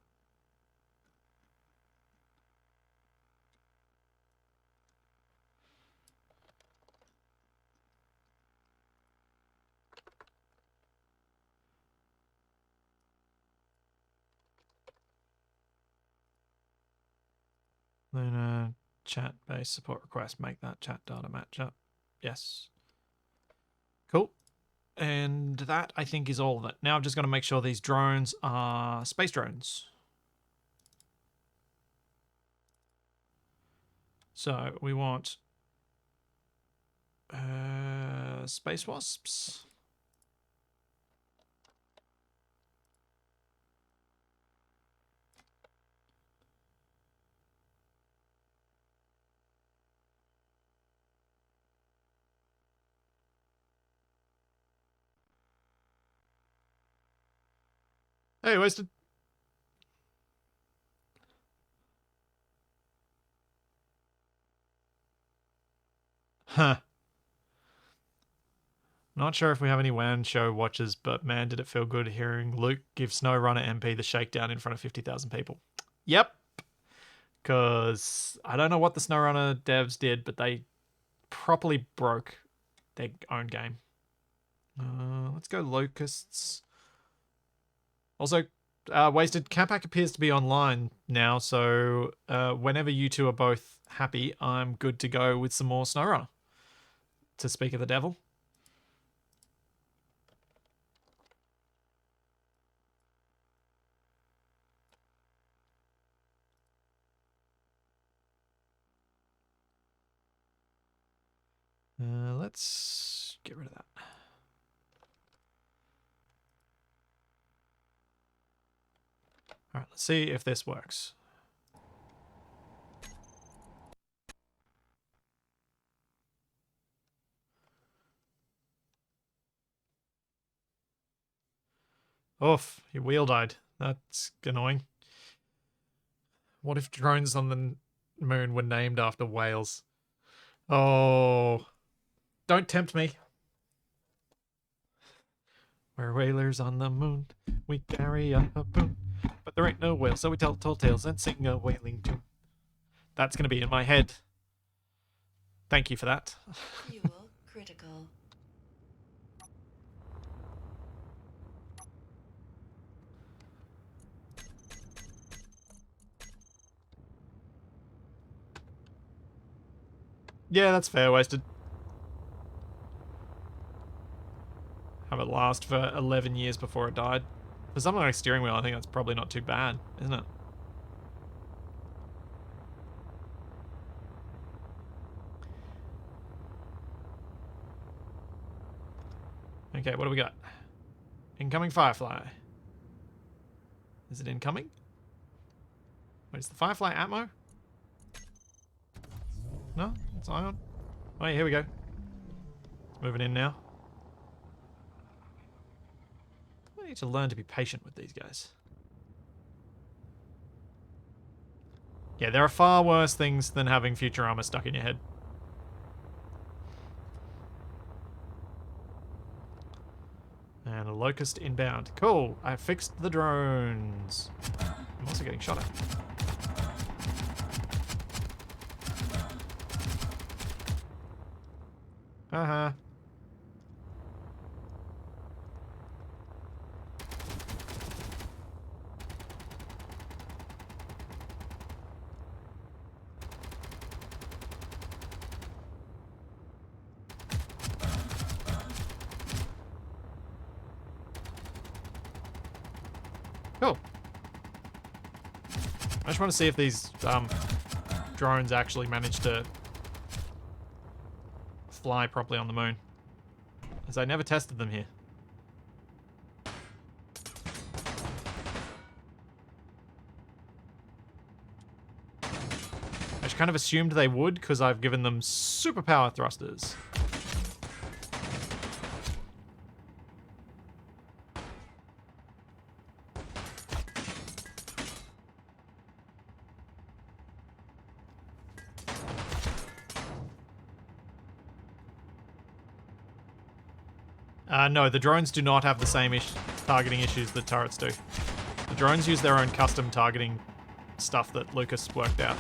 A: Luna chat based support request. Make that chat data match up. Yes. Cool. And that, I think, is all of it. Now I've just got to make sure these drones are space drones. So we want space wasps. Hey, wasted. Huh. Not sure if we have any WAN show watchers, but man, did it feel good hearing Luke give SnowRunner MP the shakedown in front of 50,000 people. Yep. Because I don't know what the SnowRunner devs did, but they properly broke their own game. Let's go locusts. Also, Wasted, Capac appears to be online now, so whenever you two are both happy, I'm good to go with some more SnowRunner. To speak of the devil. Let's get rid of that. All right, let's see if this works. Oof, your wheel died. That's annoying. What if drones on the moon were named after whales? Oh, don't tempt me. We're whalers on the moon. We carry a harpoon. But there ain't no whale, so we tell tall tales and sing a whaling tune. That's going to be in my head. Thank you for that.
B: Fuel critical.
A: Yeah, that's fair, Wasted. Have it last for 11 years before it died. For something like a steering wheel, I think that's probably not too bad, isn't it? Okay, what do we got? Incoming Firefly. Is it incoming? Wait, is the Firefly Atmo? No? It's Ion? Oh yeah, here we go. It's moving in now. I need to learn to be patient with these guys. Yeah, there are far worse things than having future armor stuck in your head. And a locust inbound. Cool. I fixed the drones. I'm also getting shot at. Haha. Cool. I just want to see if these drones actually manage to fly properly on the moon, as I never tested them here. I just kind of assumed they would because I've given them superpower thrusters. No, the drones do not have the same targeting issues that turrets do. The drones use their own custom targeting stuff that Lucas worked out.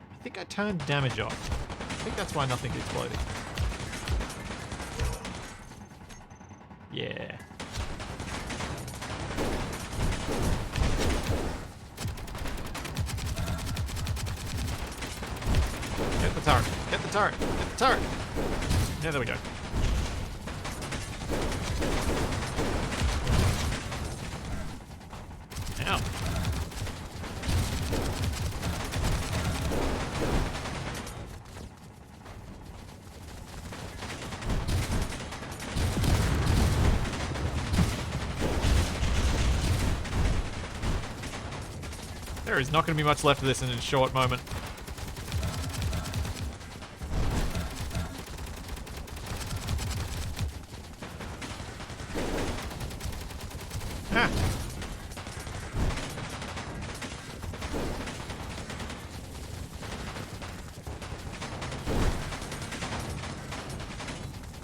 A: I think I turned damage off. I think that's why nothing's exploding. Yeah. Get the turret. Get the turret. Get the turret. Yeah, there we go. Ow. There is not going to be much left of this in a short moment.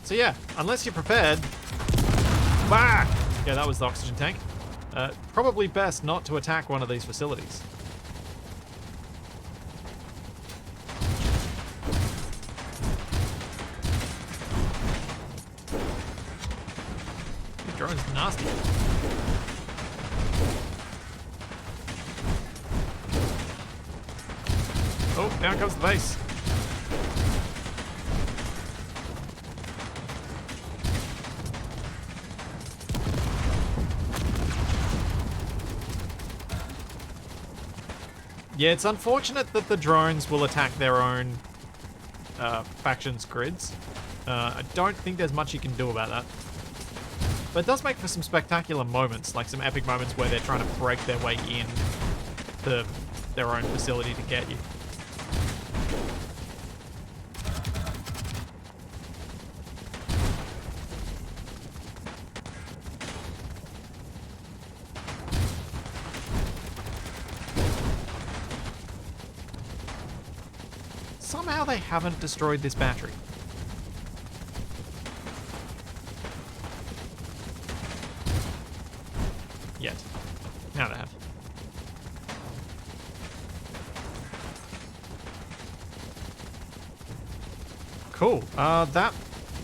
A: So yeah, unless you're prepared... Bah! Yeah, that was the oxygen tank. Probably best not to attack one of these facilities. The drone's nasty. Oh, down comes the base. Yeah, it's unfortunate that the drones will attack their own faction's grids. I don't think there's much you can do about that. But it does make for some spectacular moments, like some epic moments where they're trying to break their way in to their own facility to get you. Somehow they haven't destroyed this battery. Yet. Now they have. Cool. That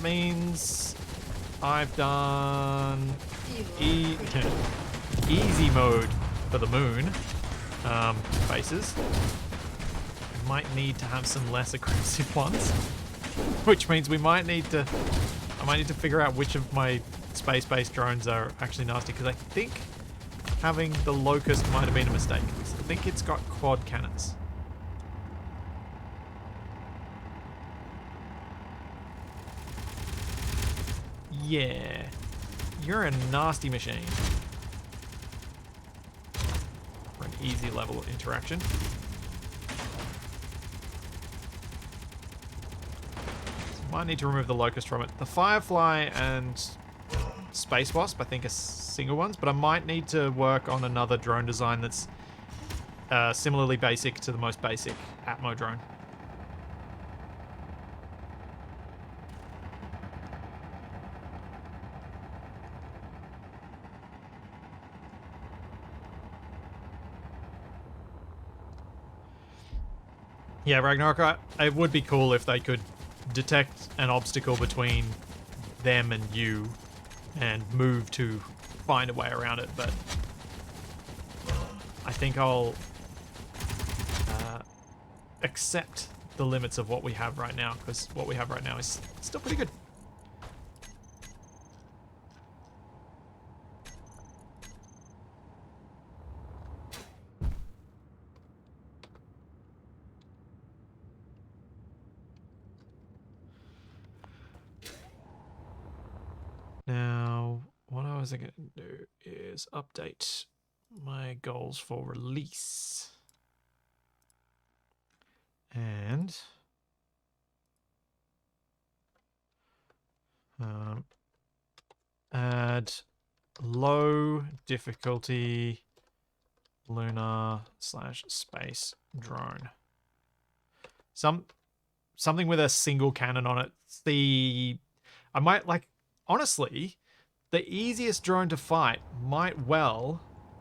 A: means I've done easy mode for the moon bases. Might need to have some less aggressive ones, which means I might need to figure out which of my space-based drones are actually nasty, because I think having the Locust might have been a mistake. I think it's got quad cannons. Yeah. You're a nasty machine. For an easy level interaction. Might need to remove the Locust from it. The Firefly and Space Wasp, I think, are single ones, but I might need to work on another drone design that's similarly basic to the most basic Atmo drone. Yeah, Ragnarok, it would be cool if they could detect an obstacle between them and you and move to find a way around it, but I think I'll accept the limits of what we have right now, because what we have right now is still pretty good. Now, what I was going to do is update my goals for release. And add low difficulty lunar/space drone. Something with a single cannon on it. I might like, honestly, the easiest drone to fight might well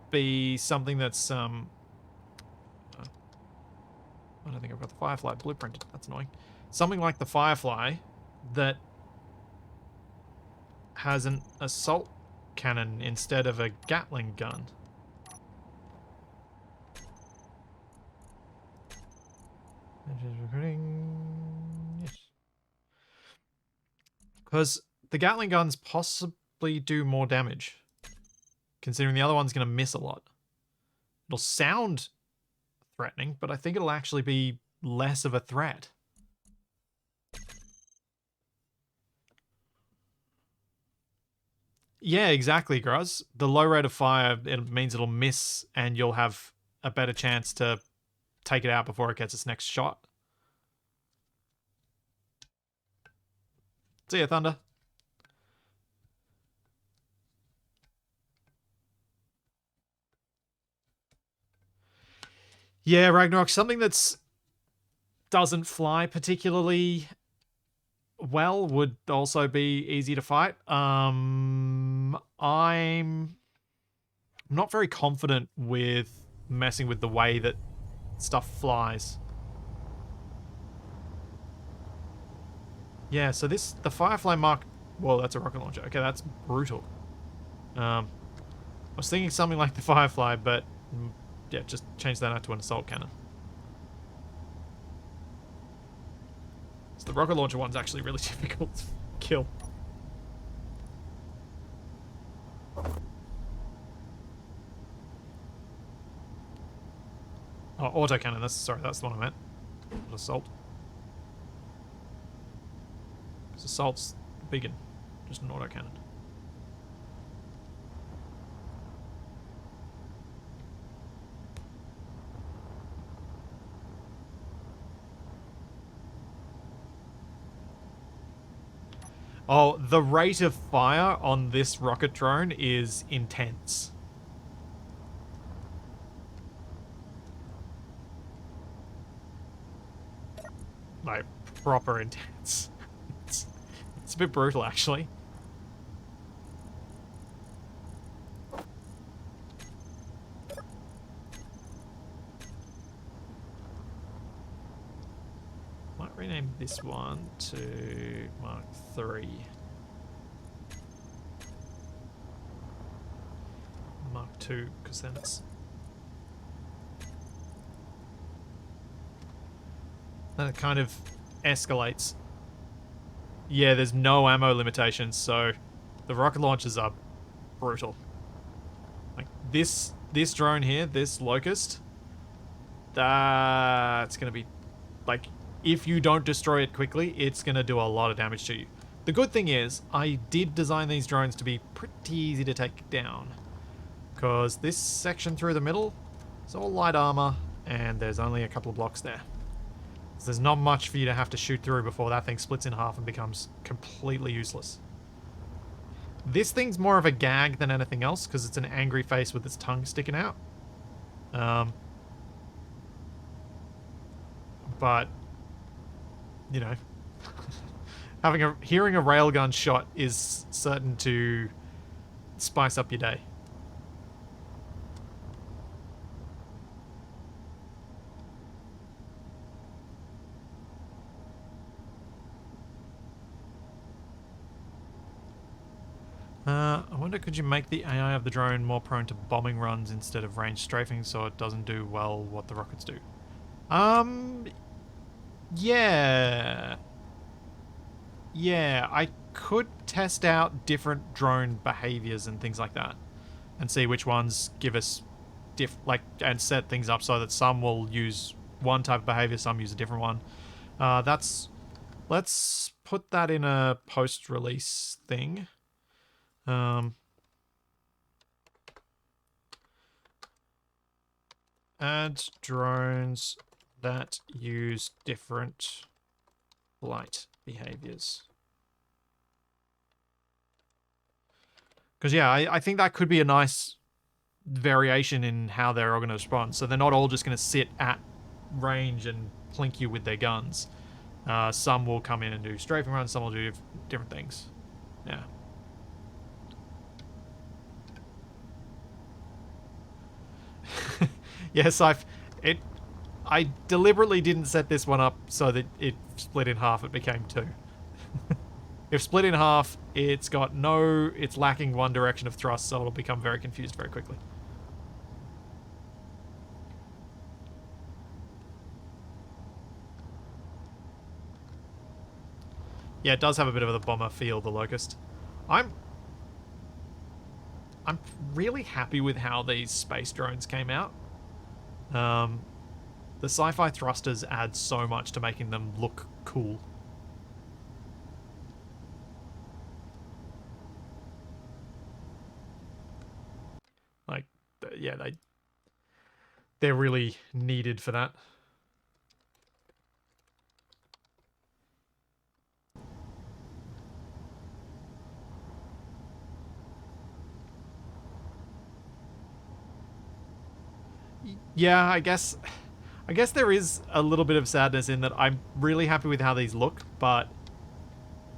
A: be something that's I don't think I've got the Firefly blueprinted. That's annoying. Something like the Firefly that has an assault cannon instead of a Gatling gun. Yes. Because the Gatling guns possibly do more damage, considering the other one's going to miss a lot. It'll sound threatening, but I think it'll actually be less of a threat. Yeah, exactly, Gruz. The low rate of fire, it means it'll miss and you'll have a better chance to take it out before it gets its next shot. See ya, Thunder. Yeah, Ragnarok, something that's doesn't fly particularly well would also be easy to fight. I'm not very confident with messing with the way that stuff flies. Yeah, so the Firefly Mark, well, that's a rocket launcher. Okay, that's brutal. I was thinking something like the Firefly, but yeah, just change that out to an assault cannon. So the rocket launcher one's actually really difficult to kill. Oh, autocannon. That's the one I meant. Not assault. Because assault's big and just an autocannon. Oh, the rate of fire on this rocket drone is intense. Like, proper intense. It's a bit brutal, actually. Might rename this one to Mark 3. Mark 2, because then it's... then it kind of escalates. Yeah, there's no ammo limitations, so the rocket launchers are brutal. Like this drone here, this Locust, that's gonna be like, if you don't destroy it quickly, it's gonna do a lot of damage to you. The good thing is, I did design these drones to be pretty easy to take down, because this section through the middle is all light armor, and there's only a couple of blocks there. So there's not much for you to have to shoot through before that thing splits in half and becomes completely useless. This thing's more of a gag than anything else, because it's an angry face with its tongue sticking out. But, you know, hearing a railgun shot is certain to spice up your day. I wonder, could you make the AI of the drone more prone to bombing runs instead of range strafing so it doesn't do well what the rockets do? Yeah. Yeah, I could test out different drone behaviors and things like that and see which ones give us and set things up so that some will use one type of behavior, some use a different one. Let's put that in a post-release thing. Add drones that use different flight behaviors. Because, yeah, I think that could be a nice variation in how they're all going to respond. So they're not all just going to sit at range and plink you with their guns. Some will come in and do strafing runs, some will do different things. Yeah. Yes, I deliberately didn't set this one up so that it split in half, it became two. If split in half, it's lacking one direction of thrust, so it'll become very confused very quickly. Yeah, it does have a bit of the bomber feel, the Locust. I'm really happy with how these space drones came out. The sci-fi thrusters add so much to making them look cool. Like, yeah, they're really needed for that. Yeah, I guess there is a little bit of sadness in that I'm really happy with how these look, but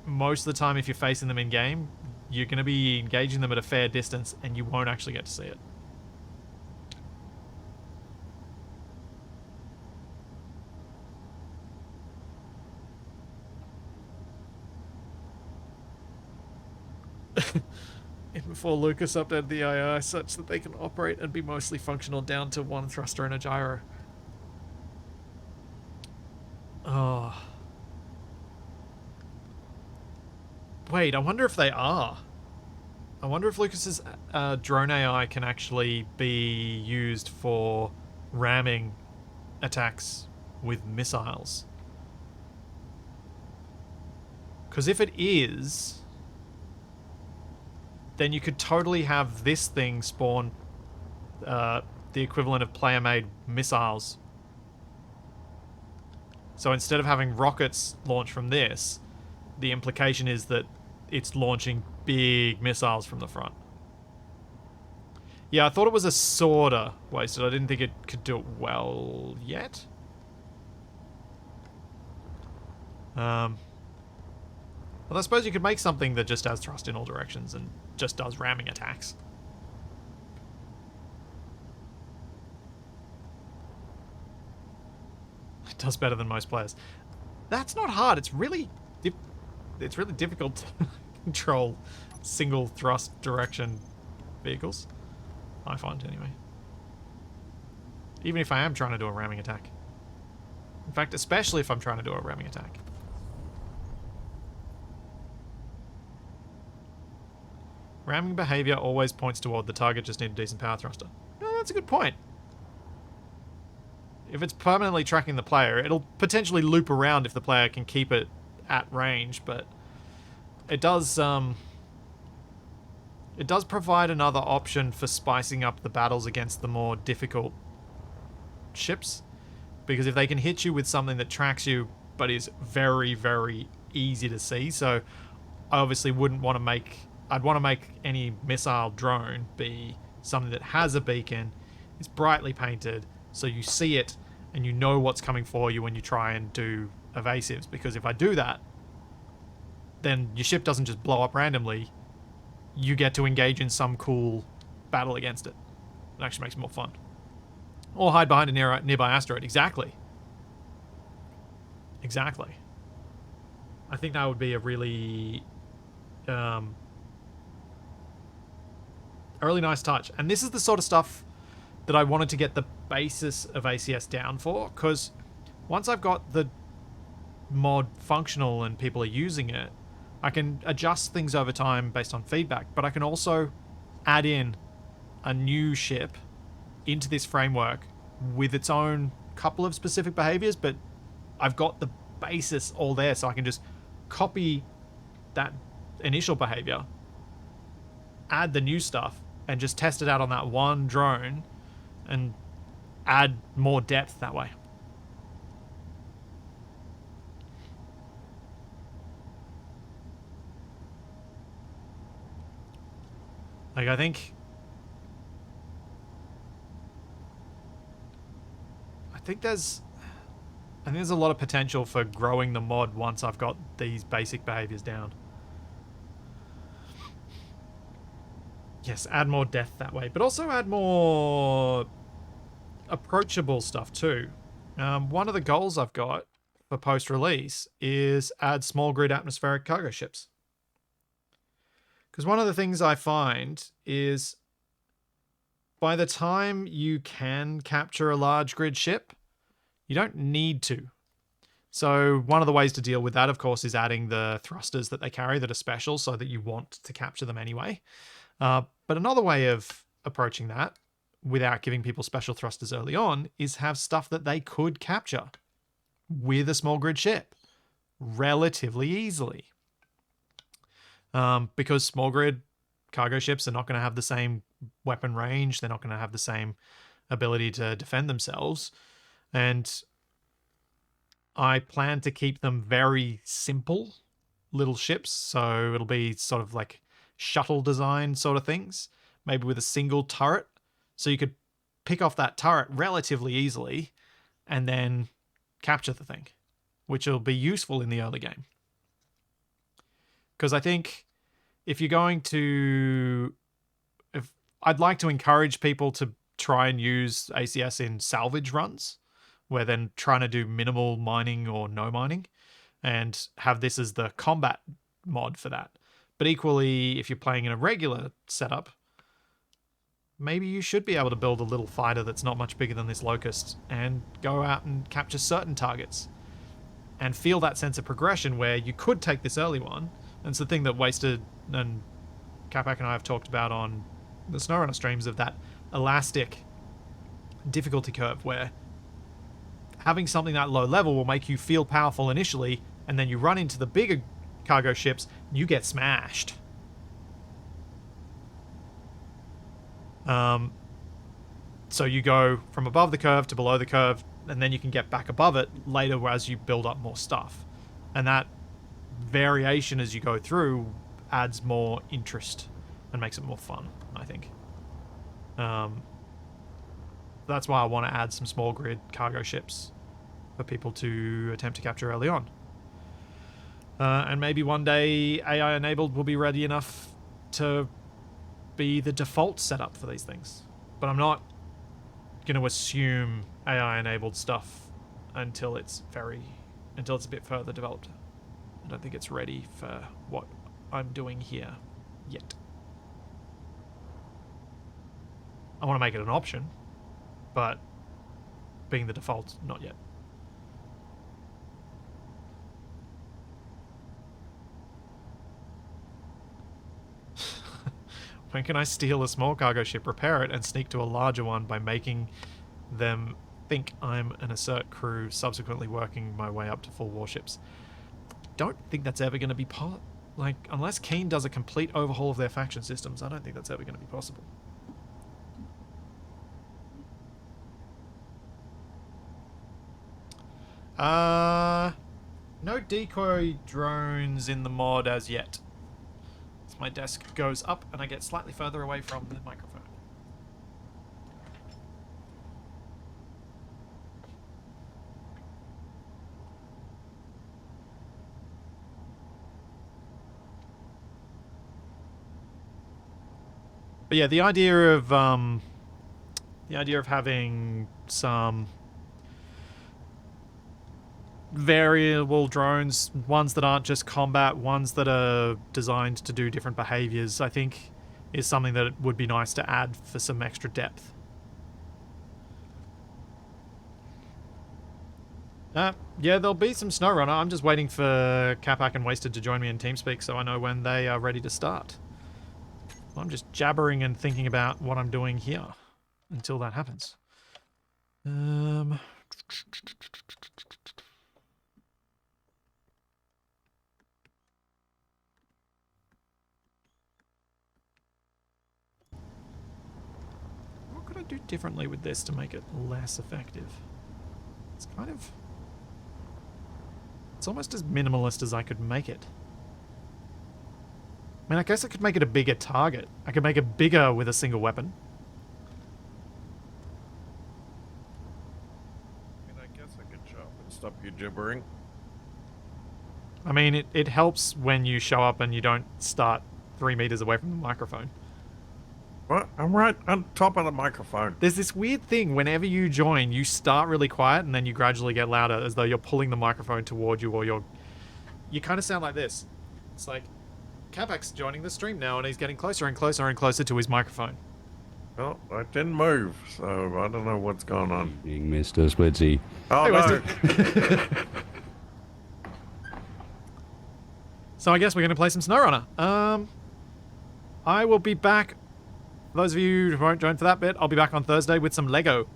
A: most of the time if you're facing them in game, you're going to be engaging them at a fair distance and you won't actually get to see it. Before Lucas updated the AI such that they can operate and be mostly functional down to one thruster and a gyro. Oh. Wait, I wonder if they are. I wonder if Lucas's drone AI can actually be used for ramming attacks with missiles. Because if it is, then you could totally have this thing spawn the equivalent of player-made missiles. So instead of having rockets launch from this, the implication is that it's launching big missiles from the front. Yeah, I thought it was a sorta wasted. I didn't think it could do it well yet. Well, I suppose you could make something that just has thrust in all directions and just does ramming attacks. It does better than most players. That's not hard. It's really difficult to control single thrust direction vehicles. I find, anyway. Even if I am trying to do a ramming attack. In fact, especially if I'm trying to do a ramming attack. Ramming behavior always points toward the target just need a decent power thruster. No, that's a good point. If it's permanently tracking the player, it'll potentially loop around if the player can keep it at range, but it does provide another option for spicing up the battles against the more difficult ships. Because if they can hit you with something that tracks you but is very, very easy to see, so I obviously wouldn't want to make... I'd want to make any missile drone be something that has a beacon, is brightly painted, so you see it and you know what's coming for you when you try and do evasives. Because if I do that, then your ship doesn't just blow up randomly. You get to engage in some cool battle against it. It actually makes it more fun. Or hide behind a nearby asteroid. Exactly. Exactly. I think that would be a really... a really nice touch. And this is the sort of stuff that I wanted to get the basis of ACS down for, because once I've got the mod functional and people are using it, I can adjust things over time based on feedback, but I can also add in a new ship into this framework with its own couple of specific behaviors, but I've got the basis all there, so I can just copy that initial behavior, add the new stuff, and just test it out on that one drone and add more depth that way. Like, I think there's a lot of potential for growing the mod once I've got these basic behaviors down. Yes, add more depth that way, but also add more approachable stuff too. One of the goals I've got for post-release is add small grid atmospheric cargo ships. Because one of the things I find is by the time you can capture a large grid ship, you don't need to. So one of the ways to deal with that, of course, is adding the thrusters that they carry that are special so that you want to capture them anyway. But another way of approaching that, without giving people special thrusters early on, is have stuff that they could capture with a small grid ship relatively easily. Because small grid cargo ships are not going to have the same weapon range, they're not going to have the same ability to defend themselves, and I plan to keep them very simple little ships, so it'll be sort of like shuttle design sort of things, maybe with a single turret, so you could pick off that turret relatively easily and then capture the thing, which will be useful in the early game. Because I think if you're going to... I'd like to encourage people to try and use ACS in salvage runs, where they're trying to do minimal mining or no mining, and have this as the combat mod for that. But equally, if you're playing in a regular setup, maybe you should be able to build a little fighter that's not much bigger than this Locust and go out and capture certain targets and feel that sense of progression where you could take this early one. And it's the thing that Wasted and Capac and I have talked about on the SnowRunner streams, of that elastic difficulty curve where having something that low level will make you feel powerful initially, and then you run into the bigger cargo ships, you get smashed. So you go from above the curve to below the curve, and then you can get back above it later as you build up more stuff. And that variation as you go through adds more interest and makes it more fun, I think. That's why I want to add some small grid cargo ships for people to attempt to capture early on. And maybe one day AI enabled will be ready enough to be the default setup for these things. But I'm not going to assume AI enabled stuff until it's a bit further developed. I don't think it's ready for what I'm doing here yet. I want to make it an option, but being the default, not yet. When can I steal a small cargo ship, repair it, and sneak to a larger one by making them think I'm an assert crew, subsequently working my way up to full warships? Don't think that's ever going to be like, unless Keen does a complete overhaul of their faction systems, I don't think that's ever going to be possible. No decoy drones in the mod as yet. So my desk goes up and I get slightly further away from the microphone. But yeah, the idea of having some variable drones, ones that aren't just combat, ones that are designed to do different behaviors, I think is something that would be nice to add for some extra depth. Yeah, there'll be some SnowRunner. I'm just waiting for Capac and Wasted to join me in TeamSpeak so I know when they are ready to start. I'm just jabbering and thinking about what I'm doing here until that happens. What could I do differently with this to make it less effective? It's kind of... It's almost as minimalist as I could make it. I mean, I guess I could make it a bigger target. I could make it bigger with a single weapon.
C: I mean, I guess I could show up and stop you gibbering.
A: I mean, it helps when you show up and you don't start 3 meters away from the microphone.
C: What? I'm right on top of the microphone.
A: There's this weird thing, whenever you join, you start really quiet and then you gradually get louder as though you're pulling the microphone toward you, or you kind of sound like this. It's like, Capac's joining the stream now and he's getting closer and closer and closer to his microphone.
C: Well, I didn't move, so I don't know what's going on.
D: Being Mr. Splitsy.
C: Oh,
A: Hey,
C: no.
A: Wasted. So I guess we're going to play some SnowRunner. I will be back. For those of you who won't join for that bit, I'll be back on Thursday with some Lego.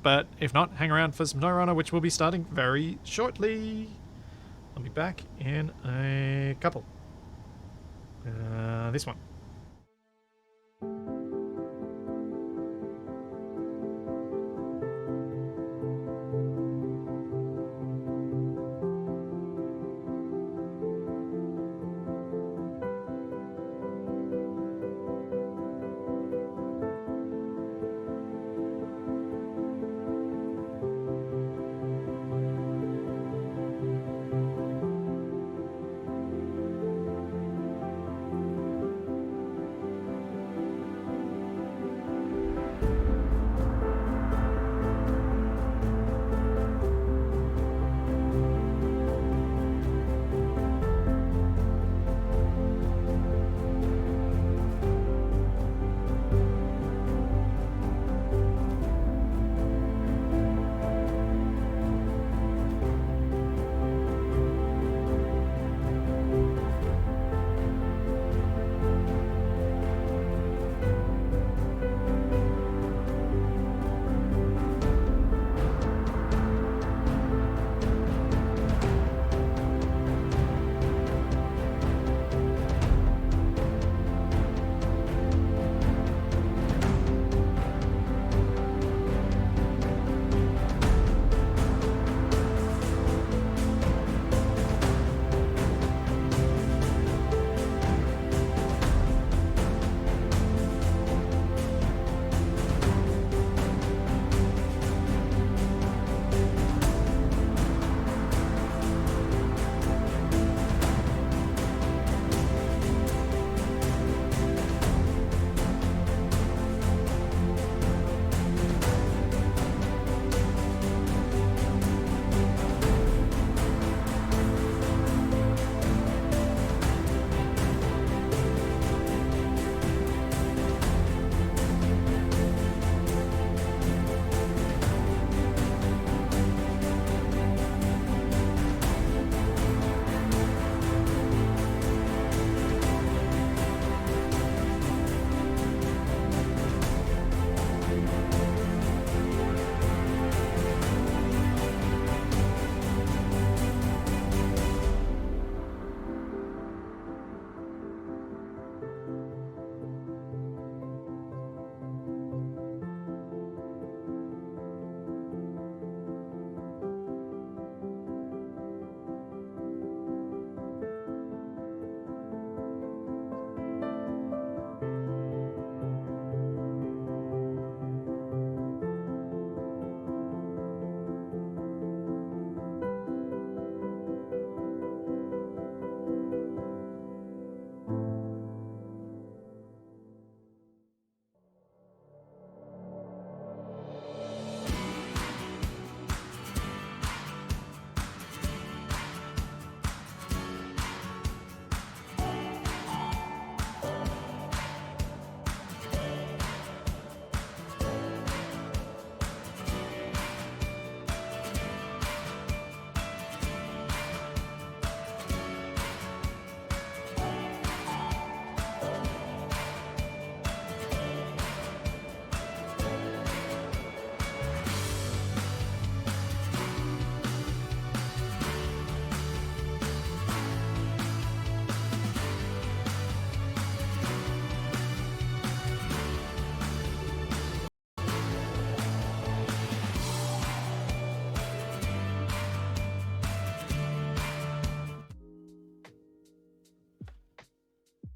A: But if not, hang around for some SnowRunner, which will be starting very shortly. I'll be back in a couple. This one.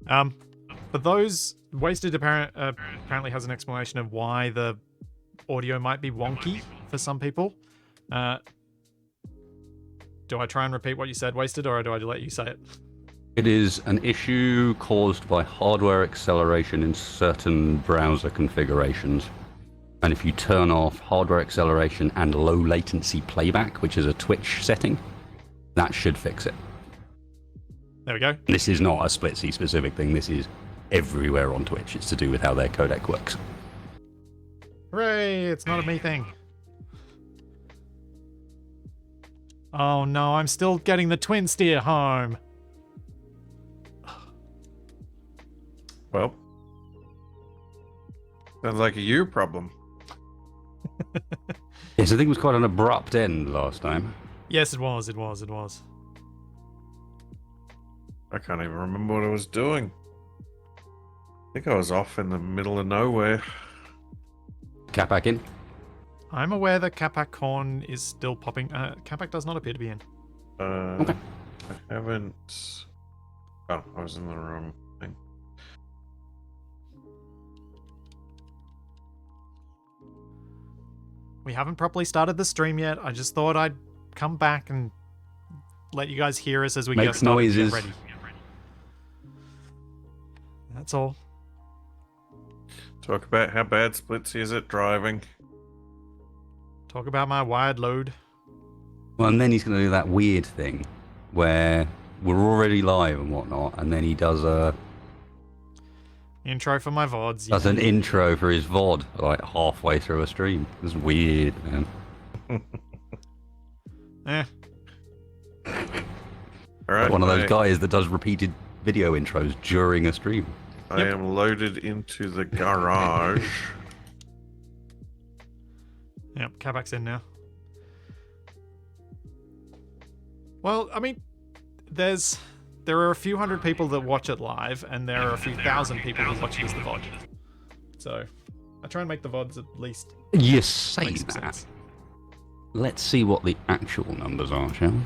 A: But those Wasted apparently has an explanation of why the audio might be wonky for some people. Do I try and repeat what you said, Wasted, or do I let you say it?
D: It is an issue caused by hardware acceleration in certain browser configurations. And if you turn off hardware acceleration and low latency playback, which is a Twitch setting, that should fix it.
A: There we go.
D: This is not a split C specific thing. This is everywhere on Twitch. It's to do with how their codec works.
A: Hooray, it's not a me thing. Oh no, I'm still getting the twin steer home.
C: Well, sounds like a you problem.
D: Yes, I think it was quite an abrupt end last time.
A: Yes, it was.
C: I can't even remember what I was doing. I think I was off in the middle of nowhere.
D: Cap back in.
A: I'm aware that Capac Horn is still popping. Capac does not appear to be in.
D: Okay.
C: I haven't... Oh, I was in the wrong thing.
A: We haven't properly started the stream yet. I just thought I'd come back and let you guys hear us as we
D: Make
A: get started.
D: noises.
A: Get ready. That's all.
C: Talk about how bad Splitsy is at driving.
A: Talk about my wired load.
D: Well, and then he's going to do that weird thing where we're already live and whatnot, and then he does
A: Intro for my VODs.
D: does an intro for his VOD like halfway through a stream. It's weird, man.
A: Eh.
C: All right,
D: One of those guys that does repeated video intros during a stream.
C: I am loaded into the garage.
A: Yep, Capac's in now. Well, I mean, there are a few hundred people that watch it live, and there are a few thousand people who watch it as the VOD. So, I try and make the VODs at least
D: You say
A: make some
D: that.
A: sense.
D: Let's see what the actual numbers are, shall we?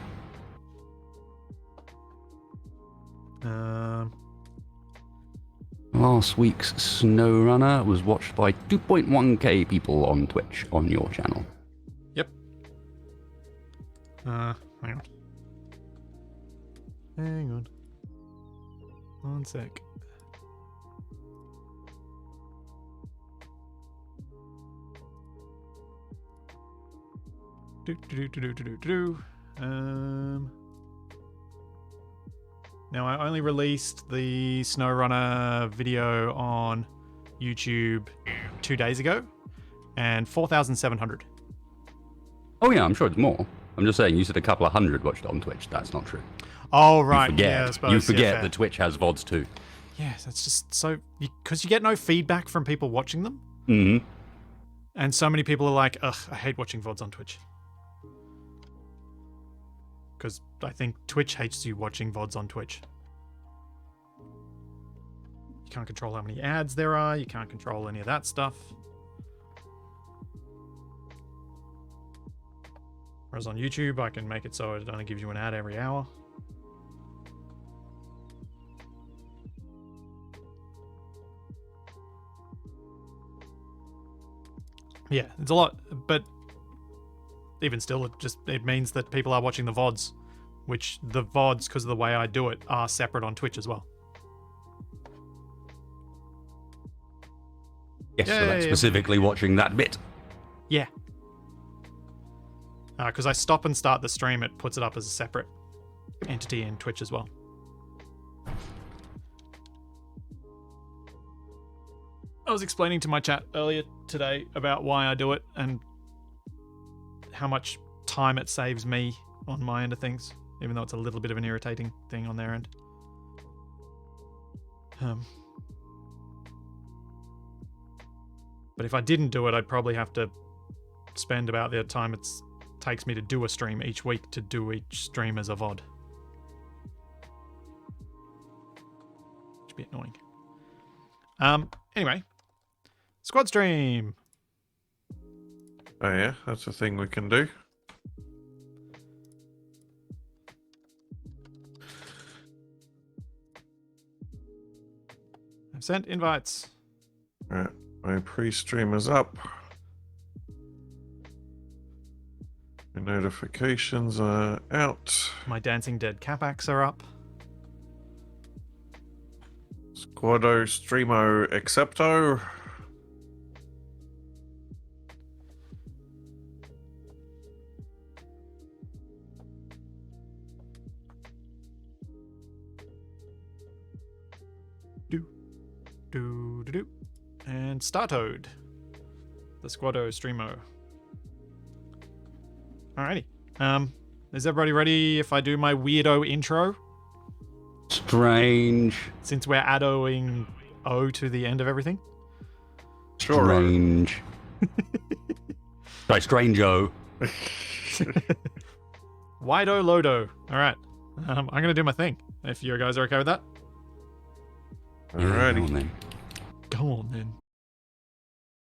D: Last week's SnowRunner was watched by 2.1k people on Twitch on your channel.
A: Yep. Hang on. Hang on. One sec. Now I only released the SnowRunner video on YouTube 2 days ago, and 4,700.
D: Oh yeah, I'm sure it's more. I'm just saying, you said a couple of hundred watched on Twitch. That's not true.
A: Oh right,
D: You forget,
A: yeah, I suppose.
D: you forget
A: fair.
D: that Twitch has VODs too.
A: Yes, that's just so because you get no feedback from people watching them,
D: Mm-hmm.
A: and so many people are like, "Ugh, I hate watching VODs on Twitch." Because I think Twitch hates you watching VODs on Twitch. You can't control how many ads there are. You can't control any of that stuff. Whereas on YouTube, I can make it so it only gives you an ad every hour. Yeah, it's a lot, but even still, it means that people are watching the VODs, which the VODs, because of the way I do it, are separate on Twitch as well.
D: Yes, so
A: Yeah,
D: that's
A: yeah.
D: specifically watching that bit.
A: Yeah. Because I stop and start the stream, it puts it up as a separate entity in Twitch as well. I was explaining to my chat earlier today about why I do it and how much time it saves me on my end of things, even though it's a little bit of an irritating thing on their end. But if I didn't do it, I'd probably have to spend about the time it takes me to do a stream each week to do each stream as a VOD. Which would be annoying. Anyway. Squad stream!
C: Oh yeah, that's a thing we can do.
A: Sent invites.
C: Alright, my pre-stream is up. My notifications are out.
A: My Dancing Dead Capacs are up.
C: Squado, Streamo, Accepto.
A: Do. And Startoad. The Squado Streamo. Alrighty. Is everybody ready if I do my weirdo intro?
D: Strange.
A: Since we're addoing O to the end of everything?
C: Sure.
D: Strange. Sorry, Strange-O.
A: Wido Lodo. Alright. I'm gonna do my thing. If you guys are okay with that.
C: Alrighty.
D: Yeah, go on then.
A: Go on then.